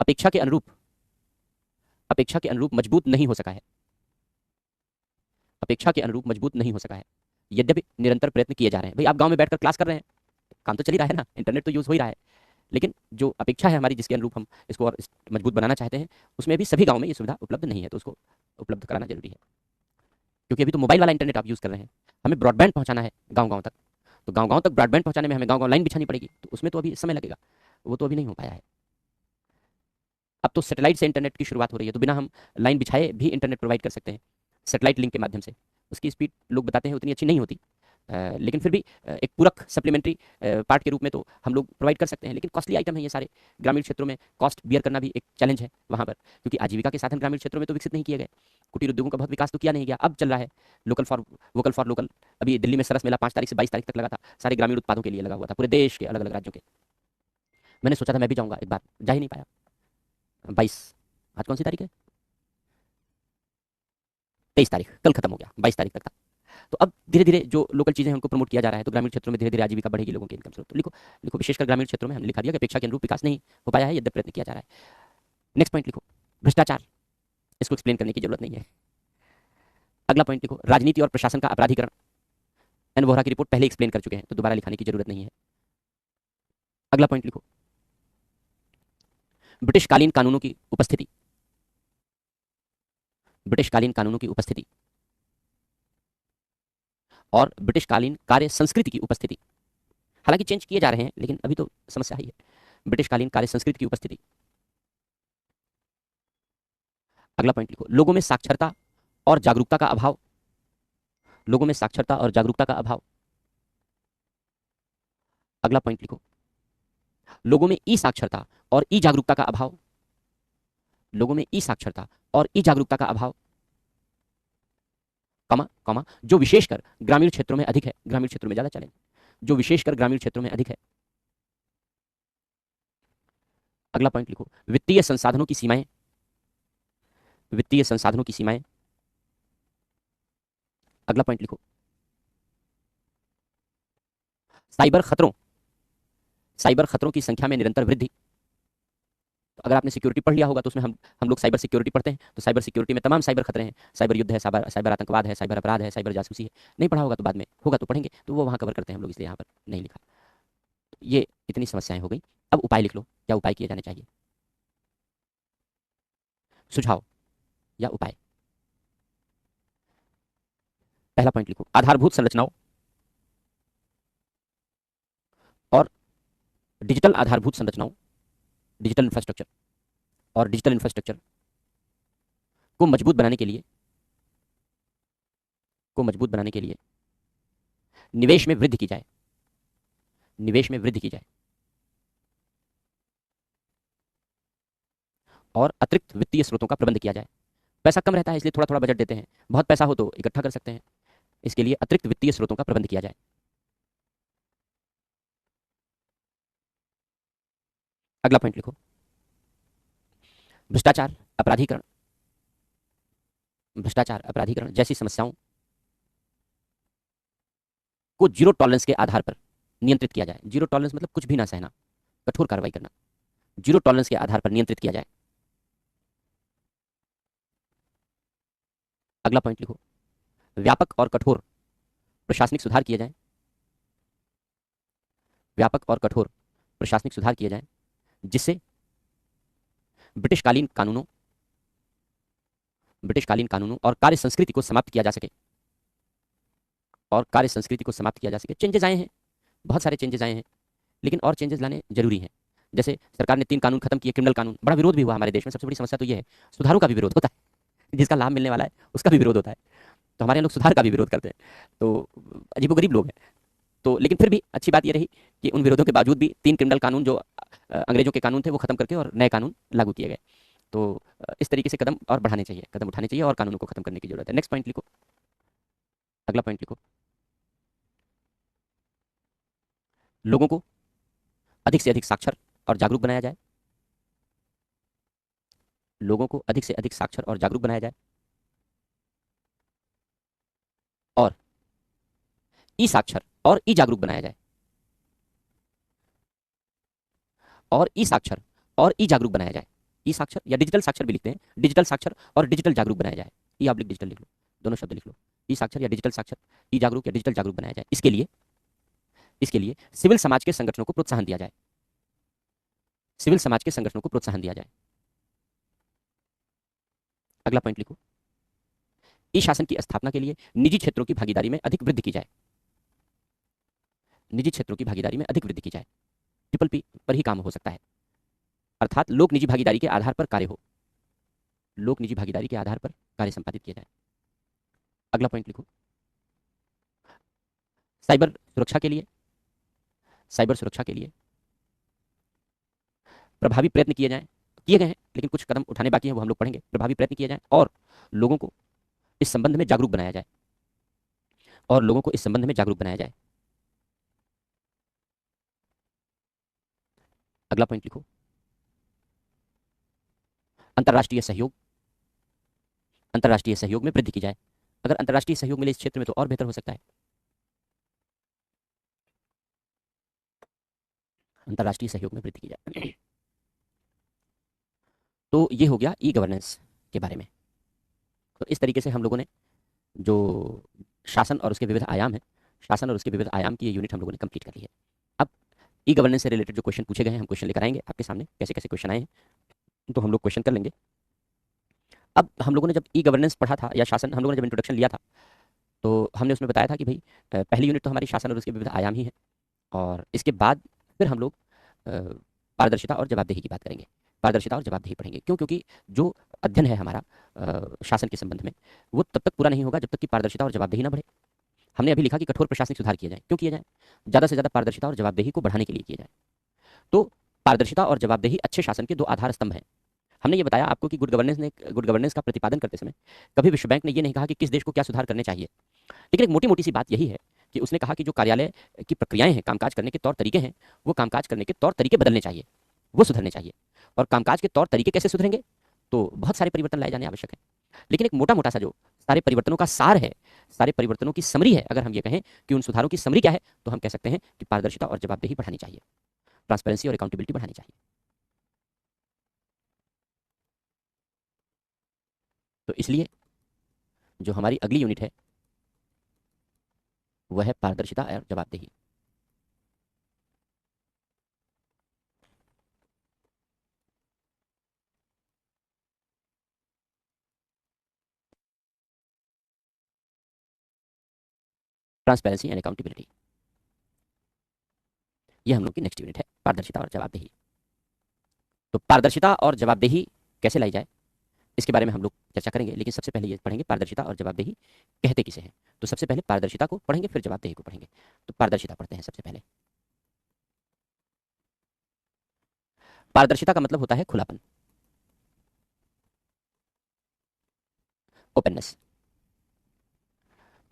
अपेक्षा के अनुरूप, अपेक्षा के अनुरूप मजबूत नहीं हो सका है, अपेक्षा के अनुरूप मजबूत नहीं हो सका है, यद्यपि निरंतर प्रयत्न किए जा रहे हैं। भाई आप गांव में बैठकर क्लास कर रहे हैं, काम तो चल ही रहा है ना, इंटरनेट तो यूज हो ही रहा है, लेकिन जो अपेक्षा है हमारी, जिसके अनुरूप हम इसको और मजबूत बनाना चाहते हैं, उसमें भी सभी गांव में ये सुविधा उपलब्ध नहीं है, तो उसको उपलब्ध कराना जरूरी है। क्योंकि अभी तो मोबाइल वाला इंटरनेट आप यूज़ कर रहे हैं, हमें ब्रॉडबैंड पहुंचाना है गांव गांव तक, तो गांव गांव तक ब्रॉडबैंड पहुंचाने में हमें गांव गांव लाइन बिछानी पड़ेगी, तो उसमें तो अभी समय लगेगा, वो तो अभी नहीं हो पाया है। अब तो सैटेलाइट से इंटरनेट की शुरुआत हो रही है, तो बिना हम लाइन बिछाए भी इंटरनेट प्रोवाइड कर सकते हैं सैटेलाइट लिंक के माध्यम से। उसकी स्पीड लोग बताते हैं उतनी अच्छी नहीं होती, लेकिन फिर भी एक पूरक सप्लीमेंट्री पार्ट के रूप में तो हम लोग प्रोवाइड कर सकते हैं, लेकिन कॉस्टली आइटम है ये सारे। ग्रामीण क्षेत्रों में कॉस्ट बियर करना भी एक चैलेंज है वहाँ पर, क्योंकि आजीविका के साधन ग्रामीण क्षेत्रों में तो विकसित नहीं किए गए, कुटीर उद्योगों का बहुत विकास तो किया नहीं गया। अब चल रहा है वोकल फॉर लोकल। अभी दिल्ली में सरस मेला 5 तारीख से 22 तारीख तक लगा था, सारे ग्रामीण उत्पादों के लिए लगा हुआ था, पूरे देश के अलग अलग राज्यों के। मैंने सोचा था मैं भी जाऊँगा एक बार, जा ही नहीं पाया। 22, आज कौन सी तारीख है, 23 तारीख, कल खत्म हो गया, 22 तारीख तक था। तो अब धीरे धीरे जो लोकल चीज़ें हैं उनको प्रमोट किया जा रहा है, तो ग्रामीण क्षेत्रों में धीरे धीरे आजीविका बढ़ेगी, लोगों के इनकम स्रोत। तो लिखो लिखो, विशेषकर ग्रामीण क्षेत्रों में हमने लिखा दिया कि अपेक्षा के अनुरूप विकास नहीं हो पाया है, यद्यपि प्रयत्न किया जा रहा है। नेक्स्ट पॉइंट लिखो, भ्रष्टाचार। इसको एक्सप्लेन करने की जरूरत नहीं है। अगला पॉइंट लिखो, राजनीति और प्रशासन का अपराधीकरण। एन वोहरा की रिपोर्ट पहले एक्सप्लेन कर चुके हैं, तो दोबारा लिखाने की जरूरत नहीं है। अगला पॉइंट लिखो, ब्रिटिशकालीन कानूनों की उपस्थिति। ब्रिटिशकालीन कानूनों की उपस्थिति और ब्रिटिशकालीन कार्य संस्कृति की उपस्थिति। हालांकि चेंज किए जा रहे हैं, लेकिन अभी तो समस्या ही है, ब्रिटिशकालीन कार्य संस्कृति की उपस्थिति। अगला पॉइंट लिखो, लोगों में साक्षरता और जागरूकता का अभाव। लोगों में साक्षरता और जागरूकता का अभाव। अगला पॉइंट लिखो, लोगों में ई साक्षरता और ई जागरूकता का अभाव। लोगों में ई साक्षरता और ई जागरूकता का अभाव, कमा कमा, जो विशेषकर ग्रामीण क्षेत्रों में अधिक है। ग्रामीण क्षेत्रों में ज्यादा चैलेंज, जो विशेषकर ग्रामीण क्षेत्रों में अधिक है। अगला पॉइंट लिखो, वित्तीय संसाधनों की सीमाएं। वित्तीय संसाधनों की सीमाएं। अगला पॉइंट लिखो, साइबर खतरों। साइबर खतरों की संख्या में निरंतर वृद्धि। तो अगर आपने सिक्योरिटी पढ़ लिया होगा तो उसमें हम लोग साइबर सिक्योरिटी पढ़ते हैं, तो साइबर सिक्योरिटी में तमाम साइबर खतरे हैं, साइबर युद्ध है, साइबर आतंकवाद है, साइबर अपराध है, साइबर जासूसी है। नहीं पढ़ा होगा तो बाद में होगा तो पढ़ेंगे, तो वो वहाँ कवर करते हैं हम लोग, इसलिए यहाँ पर नहीं लिखा। ये इतनी समस्याएं हो गई। अब उपाय लिख लो, क्या उपाय किए जाने चाहिए। सुझाव या उपाय। पहला पॉइंट लिखो, आधारभूत संरचनाओं और डिजिटल आधारभूत संरचनाओं, डिजिटल इंफ्रास्ट्रक्चर और डिजिटल इंफ्रास्ट्रक्चर को मजबूत बनाने के लिए निवेश में वृद्धि की जाए। निवेश में वृद्धि की जाए और अतिरिक्त वित्तीय स्रोतों का प्रबंध किया जाए। पैसा कम रहता है इसलिए थोड़ा थोड़ा बजट देते हैं, बहुत पैसा हो तो इकट्ठा कर सकते हैं, इसके लिए अतिरिक्त वित्तीय स्रोतों का प्रबंध किया जाए। अगला पॉइंट लिखो, भ्रष्टाचार अपराधीकरण। भ्रष्टाचार अपराधीकरण जैसी समस्याओं को जीरो टॉलरेंस के आधार पर नियंत्रित किया जाए। जीरो टॉलरेंस मतलब कुछ भी ना सहना, कठोर कार्रवाई करना। जीरो टॉलरेंस के आधार पर नियंत्रित किया जाए। अगला पॉइंट लिखो, व्यापक और कठोर प्रशासनिक सुधार किए जाएं। व्यापक और कठोर प्रशासनिक सुधार किए जाएं जिससे ब्रिटिशकालीन कानूनों और कार्य संस्कृति को समाप्त किया जा सके। चेंजेस आए हैं, बहुत सारे चेंजेस आए हैं, लेकिन और चेंजेस लाने जरूरी हैं। जैसे सरकार ने 3 कानून खत्म किए, क्रिमिनल कानून, बड़ा विरोध भी हुआ हमारे देश में। सबसे बड़ी समस्या तो यह है, सुधारों का भी विरोध होता है, जिसका लाभ मिलने वाला है उसका भी विरोध होता है। तो हमारे लोग सुधार का भी विरोध करते हैं, तो अजीबोगरीब लोग हैं। तो लेकिन फिर भी अच्छी बात यह रही कि उन विरोधों के बावजूद भी 3 क्रिमिनल कानून जो अंग्रेजों के कानून थे वो खत्म करके और नए कानून लागू किए गए। तो इस तरीके से कदम और बढ़ाने चाहिए, कदम उठाने चाहिए और कानूनों को खत्म करने की जरूरत है। नेक्स्ट पॉइंट लिखो, अगला पॉइंट लिखो, लोगों को अधिक से अधिक साक्षर और जागरूक बनाया जाए। लोगों को अधिक से अधिक साक्षर और जागरूक बनाया जाए और ई साक्षर और ई जागरूक बनाया जाए। और ई साक्षर और ई जागरूक बनाया जाए। ई साक्षर या डिजिटल साक्षर भी लिखते हैं, डिजिटल साक्षर और डिजिटल जागरूक बनाया जाए। ई ऑब्लिक डिजिटल लिख लो, दोनों शब्द लिख लो, ई साक्षर या डिजिटल साक्षर, ई जागरूक या डिजिटल जागरूक बनाया जाए। इसके लिए सिविल समाज के संगठनों को प्रोत्साहन दिया जाए, सिविल समाज के संगठनों को प्रोत्साहन दिया जाए। अगला पॉइंट लिखो, ई शासन की स्थापना के लिए निजी क्षेत्रों की भागीदारी में अधिक वृद्धि की जाए, निजी क्षेत्रों की भागीदारी में अधिक वृद्धि की जाए। ट्रिपल पी पर ही काम हो सकता है, अर्थात लोक निजी भागीदारी के आधार पर कार्य हो, लोक निजी भागीदारी के आधार पर कार्य संपादित किया जाए। अगला पॉइंट लिखो, साइबर सुरक्षा के लिए, साइबर सुरक्षा के लिए प्रभावी प्रयत्न किए जाएं, किए गए हैं लेकिन कुछ कदम उठाने बाकी हैं, वो हम लोग पढ़ेंगे। प्रभावी प्रयत्न किए जाएं और लोगों को इस संबंध में जागरूक बनाया जाए, और लोगों को इस संबंध में जागरूक बनाया जाए। अगला पॉइंट लिखो, अंतर्राष्ट्रीय सहयोग, अंतर्राष्ट्रीय सहयोग में वृद्धि की जाए। अगर अंतर्राष्ट्रीय सहयोग मिले इस क्षेत्र में तो और बेहतर हो सकता है। अंतर्राष्ट्रीय सहयोग में वृद्धि की जाए। तो ये हो गया ई गवर्नेंस के बारे में। तो इस तरीके से हम लोगों ने जो शासन और उसके विविध आयाम हैं, शासन और उसके विविध आयाम की ये यूनिट हम लोगों ने कंप्लीट कर ली है। अब ई गवर्नेंस से रिलेटेड जो क्वेश्चन पूछे गए हैं, हम क्वेश्चन लेकर आएंगे आपके सामने, कैसे कैसे क्वेश्चन आए हैं तो हम लोग क्वेश्चन कर लेंगे। अब हम लोगों ने जब ई गवर्नेंस पढ़ा था या शासन, हम लोगों ने जब इंट्रोडक्शन लिया था तो हमने उसमें बताया था कि भाई पहली यूनिट तो हमारी शासन और उसके विविध आयाम ही है, और इसके बाद फिर हम लोग पारदर्शिता और जवाबदेही की बात करेंगे। पारदर्शिता और जवाबदेही पढ़ेंगे, क्यों? क्योंकि जो अध्ययन है हमारा शासन के संबंध में, वो तब तक पूरा नहीं होगा जब तक कि पारदर्शिता और जवाबदेही ना बढ़े। हमने अभी लिखा कि कठोर प्रशासनिक सुधार किए जाएं। क्यों किए जाएं? ज़्यादा से ज़्यादा पारदर्शिता और जवाबदेही को बढ़ाने के लिए किए जाएं। तो पारदर्शिता और जवाबदेही अच्छे शासन के दो आधार स्तंभ हैं। हमने ये बताया आपको कि गुड गवर्नेंस का प्रतिपादन करते समय कभी विश्व बैंक ने ये नहीं कहा कि किस देश को क्या सुधार करने चाहिए, लेकिन एक मोटी मोटी सी बात यही है कि उसने कहा कि जो कार्यालय की प्रक्रियाएं हैं, कामकाज करने के तौर तरीके हैं, वो कामकाज करने के तौर तरीके बदलने चाहिए, वो सुधरने चाहिए। और कामकाज के तौर तरीके कैसे सुधरेंगे? तो बहुत सारे परिवर्तन लाए जाने आवश्यक है, लेकिन एक मोटा मोटा सा जो सारे परिवर्तनों का सार है, सारे परिवर्तनों की समरी है, अगर हम ये कहें कि उन सुधारों की समरी क्या है, तो हम कह सकते हैं कि पारदर्शिता और जवाबदेही बढ़ानी चाहिए, ट्रांसपेरेंसी और अकाउंटेबिलिटी बढ़ानी चाहिए। तो इसलिए जो हमारी अगली यूनिट है वह है पारदर्शिता और जवाबदेही। ट्रांसपेरेंसी एंड अकाउंटेबिलिटी, ये हम लोग की नेक्स्ट यूनिट है, पारदर्शिता और जवाबदेही। तो पारदर्शिता और जवाबदेही कैसे लाई जाए, इसके बारे में हम लोग चर्चा करेंगे, लेकिन सबसे पहले ये पढ़ेंगे पारदर्शिता और जवाबदेही कहते किसे हैं। तो सबसे पहले पारदर्शिता को पढ़ेंगे, फिर जवाबदेही को पढ़ेंगे। तो पारदर्शिता पढ़ते हैं सबसे पहले। पारदर्शिता का मतलब होता है खुलापन, ओपननेस।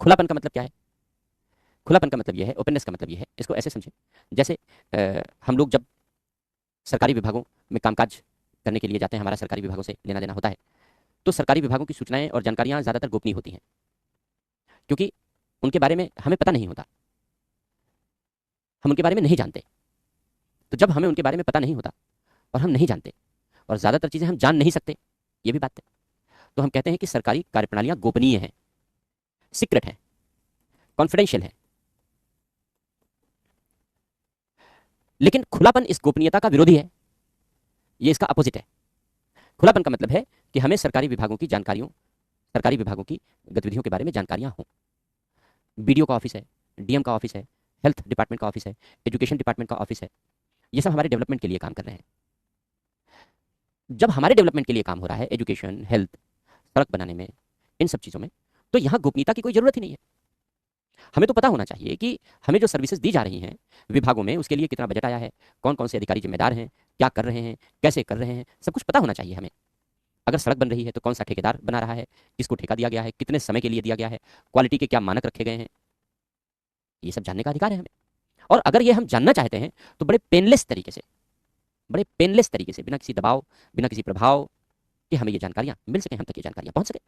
खुलापन का मतलब क्या है? खुलापन का मतलब यह है, ओपननेस का मतलब यह है, इसको ऐसे समझें जैसे हम लोग जब सरकारी विभागों में कामकाज करने के लिए जाते हैं, हमारा सरकारी विभागों से लेना देना होता है, तो सरकारी विभागों की सूचनाएं और जानकारियां ज़्यादातर गोपनीय होती हैं, क्योंकि उनके बारे में हमें पता नहीं होता, हम उनके बारे में नहीं जानते। तो जब हमें उनके बारे में पता नहीं होता और हम नहीं जानते, और ज़्यादातर चीज़ें हम जान नहीं सकते, ये भी बात है, तो हम कहते हैं कि सरकारी कार्यप्रणालियां गोपनीय हैं, सीक्रेट हैं, कॉन्फिडेंशियल हैं। लेकिन खुलापन इस गोपनीयता का विरोधी है, ये इसका अपोजिट है। खुलापन का मतलब है कि हमें सरकारी विभागों की जानकारियों, सरकारी विभागों की गतिविधियों के बारे में जानकारियां हों। बीडीओ का ऑफिस है, डीएम का ऑफिस है, हेल्थ डिपार्टमेंट का ऑफिस है, एजुकेशन डिपार्टमेंट का ऑफिस है, ये सब हमारे डेवलपमेंट के लिए काम कर रहे हैं। जब हमारे डेवलपमेंट के लिए काम हो रहा है, एजुकेशन, हेल्थ, सड़क बनाने में, इन सब चीज़ों में, तो यहाँ गोपनीयता की कोई ज़रूरत ही नहीं है। हमें तो पता होना चाहिए कि हमें जो सर्विसेज दी जा रही हैं विभागों में, उसके लिए कितना बजट आया है, कौन कौन से अधिकारी जिम्मेदार हैं, क्या कर रहे हैं, कैसे कर रहे हैं, सब कुछ पता होना चाहिए हमें। अगर सड़क बन रही है तो कौन सा ठेकेदार बना रहा है, किसको ठेका दिया गया है, कितने समय के लिए दिया गया है, क्वालिटी के क्या मानक रखे गए हैं, ये सब जानने का अधिकार है हमें। और अगर ये हम जानना चाहते हैं तो बड़े पेनलेस तरीके से, बड़े पेनलेस तरीके से, बिना किसी दबाव, बिना किसी प्रभाव कि हमें ये जानकारियां मिल सके, हम तक ये जानकारियां पहुंच सके।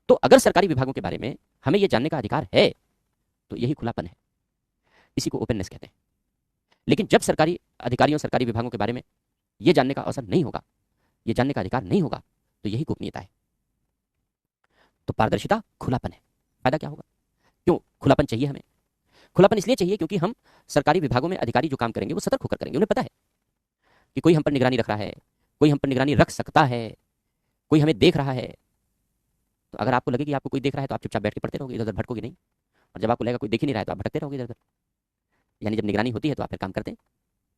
तो अगर सरकारी विभागों के बारे में हमें ये जानने का अधिकार है तो यही खुलापन है, इसी को ओपननेस कहते हैं। लेकिन जब सरकारी अधिकारियों, सरकारी विभागों के बारे में ये जानने का अवसर नहीं होगा, ये जानने का अधिकार नहीं होगा, तो यही गोपनीयता है। तो पारदर्शिता खुलापन है। फायदा क्या होगा? क्यों खुलापन चाहिए हमें? खुलापन इसलिए चाहिए क्योंकि हम सरकारी विभागों में अधिकारी जो काम करेंगे वो सतर्क होकर करेंगे। उन्हें पता है कि कोई हम पर निगरानी रख रहा है, कोई हम पर निगरानी रख सकता है, कोई हमें देख रहा है। तो अगर आपको लगे कि आपको कोई देख रहा है तो आप चुपचाप बैठ के पढ़ते रहोगे, इधर उधर भटकोगे नहीं। और जब आपको लगेगा कोई देख ही नहीं रहा है तो आप भटकते रहोगे इधर उधर। यानी जब निगरानी होती है तो आप फिर काम करते हैं,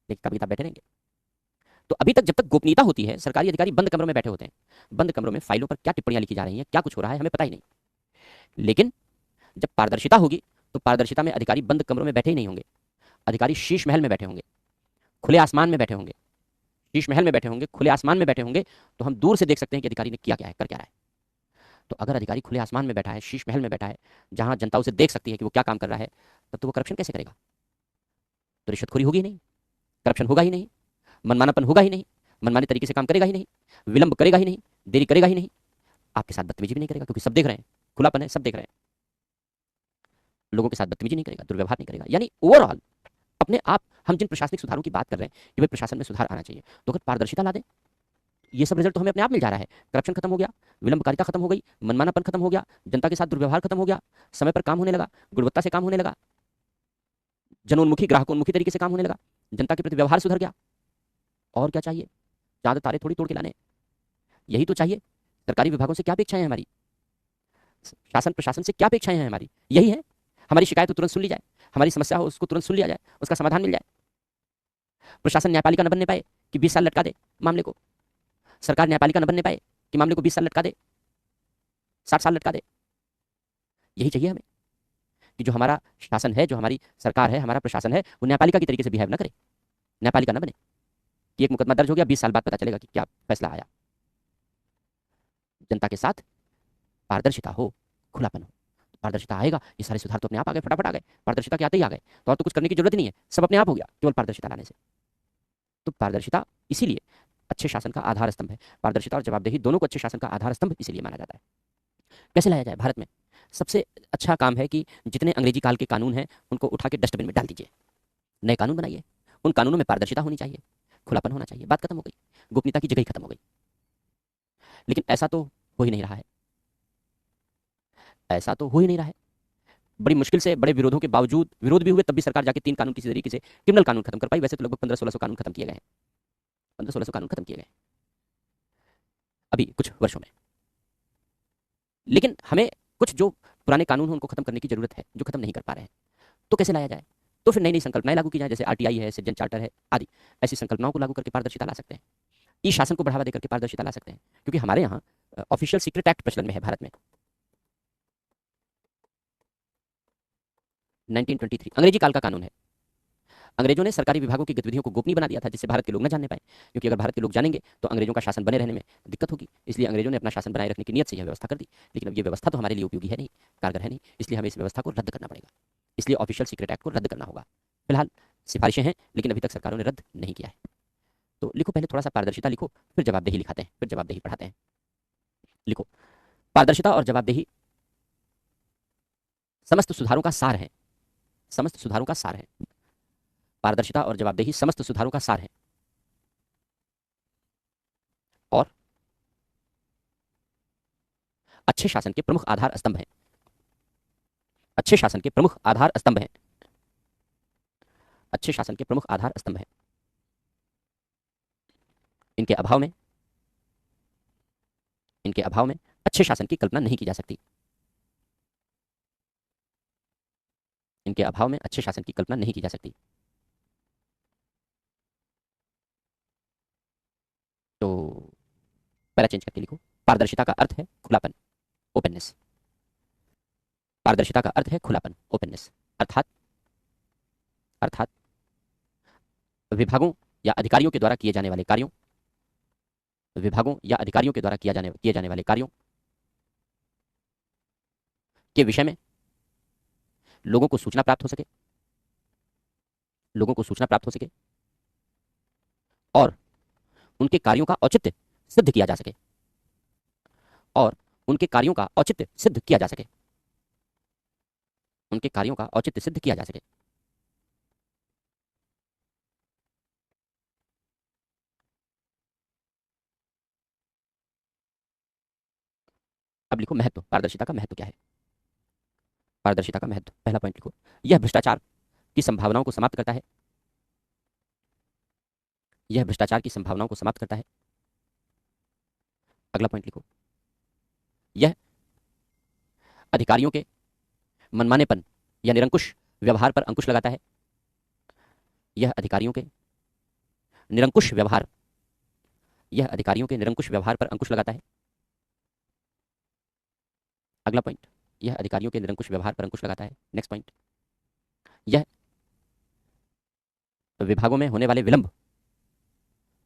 लेकिन कभी किताब बैठे रहेंगे। तो अभी तक जब तक गोपनीयता होती है, सरकारी अधिकारी बंद कमरों में बैठे होते हैं। बंद कमरों में फाइलों पर क्या टिप्पणियां लिखी जा रही हैं, क्या कुछ हो रहा है, हमें पता ही नहीं। लेकिन जब पारदर्शिता होगी तो पारदर्शिता में अधिकारी बंद कमरों में बैठे ही नहीं होंगे। अधिकारी शीश महल में बैठे होंगे, खुले आसमान में बैठे होंगे। शीश महल में बैठे होंगे, खुले आसमान में बैठे होंगे, तो हम दूर से देख सकते हैं कि अधिकारी ने किया क्या है, कर क्या रहा है। तो अगर अधिकारी खुले आसमान में बैठा है, शीश महल में बैठा है, जहां जनता उसे देख सकती है कि वो क्या काम कर रहा है, तब तो वो करप्शन कैसे करेगा? तो रिश्वतखोरी होगी ही नहीं, करप्शन होगा ही नहीं, मनमानापन होगा ही नहीं, मनमाने तरीके से काम करेगा ही नहीं, विलंब करेगा ही नहीं, देरी करेगा ही नहीं, आपके साथ बदतमीजी भी नहीं करेगा क्योंकि सब देख रहे हैं, खुलापन है, सब देख रहे हैं। लोगों के साथ बदतमीजी नहीं करेगा, दुर्व्यवहार नहीं करेगा। यानी ओवरऑल अपने आप हम जिन प्रशासनिक सुधारों की बात कर रहे हैं कि भाई प्रशासन में सुधार आना चाहिए, तो अगर पारदर्शिता ला दें, ये सब रिजल्ट तो हमें अपने आप मिल जा रहा है। करप्शन खत्म हो गया, विलंबकारिता खत्म हो गई, मनमानापन खत्म हो गया, जनता के साथ दुर्व्यवहार खत्म हो गया, समय पर काम होने लगा, गुणवत्ता से काम होने लगा, जनोन्मुखी ग्राहकोन्मुखी तरीके से काम होने लगा, जनता के प्रति व्यवहार सुधर गया। और क्या चाहिए? चांद तारे थोड़ी तोड़ के लाने, यही तो चाहिए। सरकारी विभागों से क्या अपेक्षाएं हैं हमारी? शासन प्रशासन से क्या अपेक्षाएं हैं हमारी? यही है। हमारी शिकायत तो तुरंत सुन ली जाए, हमारी समस्या हो उसको तुरंत सुन लिया जाए, उसका समाधान मिल जाए। प्रशासन न्यायपालिका न बनने पाए कि 20 साल लटका दे मामले को। सरकार न्यायपालिका न बनने पाए कि मामले को 20 साल लटका दे, 60 साल लटका दे। यही चाहिए हमें कि जो हमारा शासन है, जो हमारी सरकार है, हमारा प्रशासन है, वो न्यायपालिका की तरीके से बिहेव न करे, न्यायपालिका न बने कि एक मुकदमा दर्ज हो गया, 20 साल बाद पता चलेगा कि क्या फैसला आया। जनता के साथ पारदर्शिता हो, खुलापन हो। पारदर्शिता आएगा, ये सारे सुधार तो अपने आप आ गए, फटाफट आ गए। पारदर्शिता के आते ही आ गए, तो और तो कुछ करने की जरूरत ही नहीं है, सब अपने आप हो गया केवल पारदर्शिता लाने से। तो पारदर्शिता इसीलिए अच्छे शासन का आधार स्तंभ है। पारदर्शिता और जवाबदेही दोनों को अच्छे शासन का आधार स्तंभ इसीलिए माना जाता है। कैसे लाया जाए भारत में? सबसे अच्छा काम है कि जितने अंग्रेजी काल के कानून हैं उनको उठा के डस्टबिन में डाल दीजिए, नए कानून बनाइए। उन कानूनों में पारदर्शिता होनी चाहिए, खुलापन होना चाहिए, बात खत्म हो गई, गोपनीयता की जगह ही खत्म हो गई। लेकिन ऐसा तो हो ही नहीं रहा है, ऐसा तो हो ही नहीं रहा है। बड़ी मुश्किल से, बड़े विरोधों के बावजूद, विरोध भी हुए तब भी सरकार जाके 3 कानून किसी तरीके से, क्रिमिनल कानून खत्म कर पाई। वैसे तो लगभग 1500-1600 कानून खत्म किए गए हैं, 1500-1600 कानून खत्म किए गए अभी कुछ वर्षों में। लेकिन हमें कुछ जो पुराने कानून हैं उनको खत्म करने की जरूरत है, जो खत्म नहीं कर पा रहे हैं। तो कैसे लाया जाए? तो फिर नई नई संकल्पनाएं लागू की जाए, जैसे आरटीआई है, सिटीजन चार्टर है आदि। ऐसी संकल्पनाओं को लागू करके पारदर्शिता ला सकते हैं। ई शासन को बढ़ावा देकर के पारदर्शिता ला सकते हैं, क्योंकि हमारे यहाँ ऑफिशियल सीक्रेट एक्ट प्रचलन में है भारत में। 1923 अंग्रेजी काल का कानून है। अंग्रेजों ने सरकारी विभागों की गतिविधियों को गोपनीय बना दिया था, जिससे भारत के लोग न जानने पाए, क्योंकि अगर भारत के लोग जानेंगे तो अंग्रेजों का शासन बने रहने में दिक्कत होगी। इसलिए अंग्रेजों ने अपना शासन बनाए रखने की नीयत से यह व्यवस्था कर दी। लेकिन अब ये व्यवस्था तो हमारे लिए उपयोगी है नहीं, कारगर है नहीं, इसलिए हमें इस व्यवस्था को रद्द करना पड़ेगा। इसलिए ऑफिशियल सीक्रेट एक्ट को रद्द करना होगा। फिलहाल सिफारिशें हैं, लेकिन अभी तक सरकारों ने रद्द नहीं किया है। तो लिखो, पहले थोड़ा सा पारदर्शिता लिखो, फिर जवाबदेही लिखाते हैं, फिर जवाबदेही पढ़ाते हैं। लिखो, पारदर्शिता और जवाबदेही समस्त सुधारों का सार है, समस्त सुधारों का सार है। पारदर्शिता और जवाबदेही समस्त सुधारों का सार है और अच्छे शासन के प्रमुख आधार स्तंभ हैं। अच्छे शासन के प्रमुख आधार स्तंभ हैं। अच्छे शासन के प्रमुख आधार स्तंभ हैं। इनके अभाव में, इनके अभाव में अच्छे शासन की कल्पना नहीं की जा सकती। इनके अभाव में अच्छे शासन की कल्पना नहीं की जा सकती। तो पैरा चेंज करके लिखो, पारदर्शिता का अर्थ है खुलापन, ओपननेस। पारदर्शिता का अर्थ है खुलापन, ओपननेस। अर्थात अर्थात विभागों या अधिकारियों के द्वारा किए जाने वाले कार्यों, विभागों या अधिकारियों के द्वारा किए जाने वाले कार्यों के विषय में लोगों को सूचना प्राप्त हो सके, लोगों को सूचना प्राप्त हो सके और उनके कार्यों का औचित्य सिद्ध किया जा सके, और उनके कार्यों का औचित्य सिद्ध किया जा सके, उनके कार्यों का औचित्य सिद्ध किया जा सके। अब लिखो महत्व, पारदर्शिता का महत्व क्या है। पारदर्शिता का महत्व, पहला पॉइंट लिखो, यह भ्रष्टाचार की संभावनाओं को समाप्त करता है। यह भ्रष्टाचार की संभावनाओं को समाप्त करता है। अगला पॉइंट लिखो, यह अधिकारियों के मनमानेपन या निरंकुश व्यवहार पर अंकुश लगाता है। यह अधिकारियों के निरंकुश व्यवहार, यह अधिकारियों के निरंकुश व्यवहार पर अंकुश लगाता है। अगला पॉइंट, यह अधिकारियों के निरंकुश व्यवहार पर अंकुश लगाता है। नेक्स्ट पॉइंट, यह विभागों में होने वाले विलंब,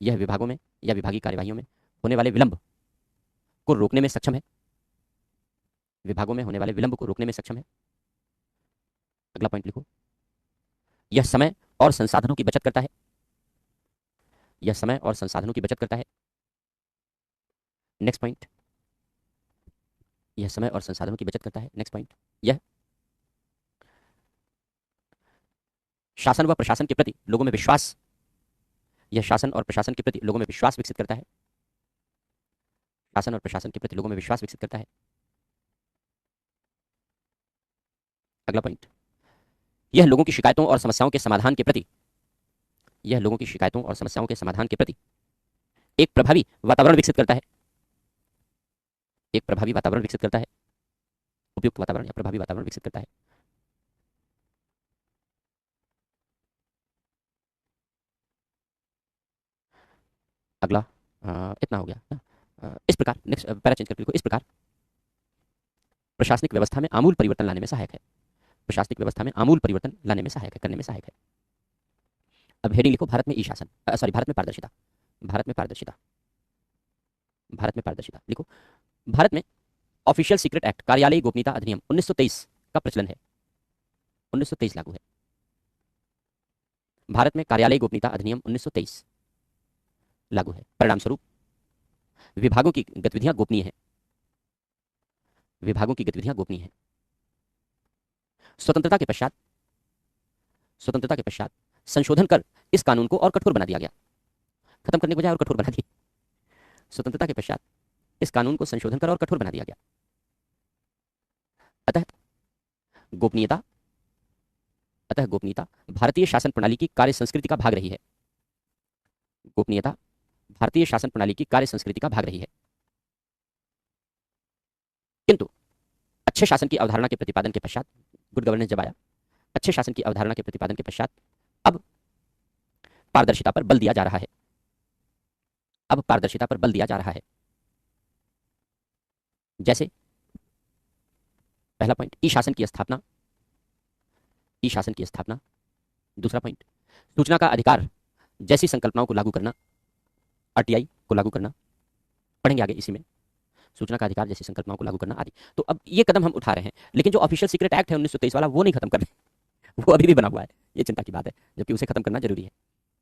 यह विभागों में या विभागीय कार्यवाहियों में होने वाले विलंब को रोकने में सक्षम है। विभागों में होने वाले विलंब को रोकने में सक्षम है। अगला पॉइंट लिखो, यह समय और संसाधनों की बचत करता है। यह समय और संसाधनों की बचत करता है। नेक्स्ट पॉइंट, यह समय और संसाधनों की बचत करता है। नेक्स्ट पॉइंट, यह शासन व प्रशासन के प्रति लोगों में विश्वास, यह शासन और प्रशासन के प्रति लोगों में विश्वास विकसित करता है। शासन और प्रशासन के प्रति लोगों में विश्वास विकसित करता है। अगला पॉइंट, यह लोगों की शिकायतों और समस्याओं के समाधान के प्रति, यह लोगों की शिकायतों और समस्याओं के समाधान के प्रति एक प्रभावी वातावरण विकसित करता है। एक प्रभावी वातावरण विकसित करता है। उपयुक्त वातावरण या प्रभावी वातावरण विकसित करता है। अगला इतना हो गया ना? इस प्रकार, नेक्स्ट पैरा चेंज करके लिखो, इस प्रकार प्रशासनिक व्यवस्था में आमूल परिवर्तन लाने में सहायक है। प्रशासनिक व्यवस्था में आमूल परिवर्तन लाने में सहायक है, करने में सहायक है। अब हेडिंग लिखो, भारत में ई शासन, सॉरी, भारत में पारदर्शिता। भारत में पारदर्शिता, भारत में पारदर्शिता लिखो, भारत में ऑफिशियल सीक्रेट एक्ट, कार्यालयीय गोपनीयता अधिनियम 1923 का प्रचलन है। 1923 लागू है। भारत में कार्यालयीय गोपनीयता अधिनियम 1923 लागू है। परिणाम स्वरूप विभागों की गतिविधियां गोपनीय हैं। विभागों की गतिविधियां गोपनीय हैं। स्वतंत्रता के पश्चात, स्वतंत्रता के पश्चात संशोधन कर इस कानून को और कठोर बना दिया गया। खत्म करने के बजाय और कठोर बना दिया। स्वतंत्रता के पश्चात इस कानून को संशोधन कर और कठोर बना दिया गया। अतः गोपनीयता, अतः गोपनीयता भारतीय शासन प्रणाली की कार्य संस्कृति का भाग रही है। गोपनीयता भारतीय शासन प्रणाली की कार्य संस्कृति का भाग रही है। किंतु अच्छे शासन की अवधारणा के प्रतिपादन के पश्चात, गुड गवर्नेंस जब आया, अच्छे शासन की अवधारणा के प्रतिपादन के पश्चात अब पारदर्शिता पर बल दिया जा रहा है। अब पारदर्शिता पर बल दिया जा रहा है। जैसे पहला पॉइंट, ई शासन की स्थापना, ई शासन की स्थापना। दूसरा पॉइंट, सूचना का अधिकार जैसी संकल्पनाओं को लागू करना, आरटीआई को लागू करना, पढ़ेंगे आगे इसी में, सूचना का अधिकार जैसी संकल्पनाओं को लागू करना आदि। तो अब ये कदम हम उठा रहे हैं, लेकिन जो ऑफिशियल सीक्रेट एक्ट है 1923 वाला, वो नहीं खत्म कर रहे, वो अभी भी बना हुआ है। ये चिंता की बात है, जबकि उसे खत्म करना जरूरी है।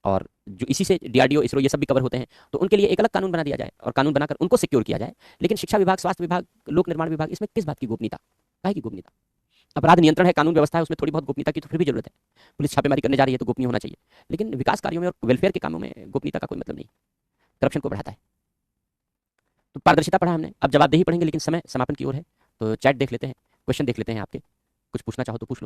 और जो इसी से डीआरडीओ, इसरो, ये सब भी कवर होते हैं, तो उनके लिए एक अलग कानून बना दिया जाए और कानून बनाकर उनको सिक्योर किया जाए। लेकिन शिक्षा विभाग, स्वास्थ्य विभाग, लोक निर्माण विभाग, इसमें किस बात की गोपनीयता, काहे की गोपनीयता? अपराध नियंत्रण है, कानून व्यवस्था है, उसमें थोड़ी बहुत गोपनीयता की तो फिर भी जरूरत है। पुलिस छापेमारी करने जा रही है तो गोपनीय होना चाहिए, लेकिन विकास कार्यों में और वेलफेयर के कामों में गोपनीयता का कोई मतलब नहीं, करप्शन को बढ़ाता है। तो पारदर्शिता पढ़ा हमने, अब जवाबदेही पढ़ेंगे, लेकिन समय समापन की ओर है। तो चैट देख लेते हैं, क्वेश्चन देख लेते हैं आपके, कुछ पूछना चाहो तो पूछ लो।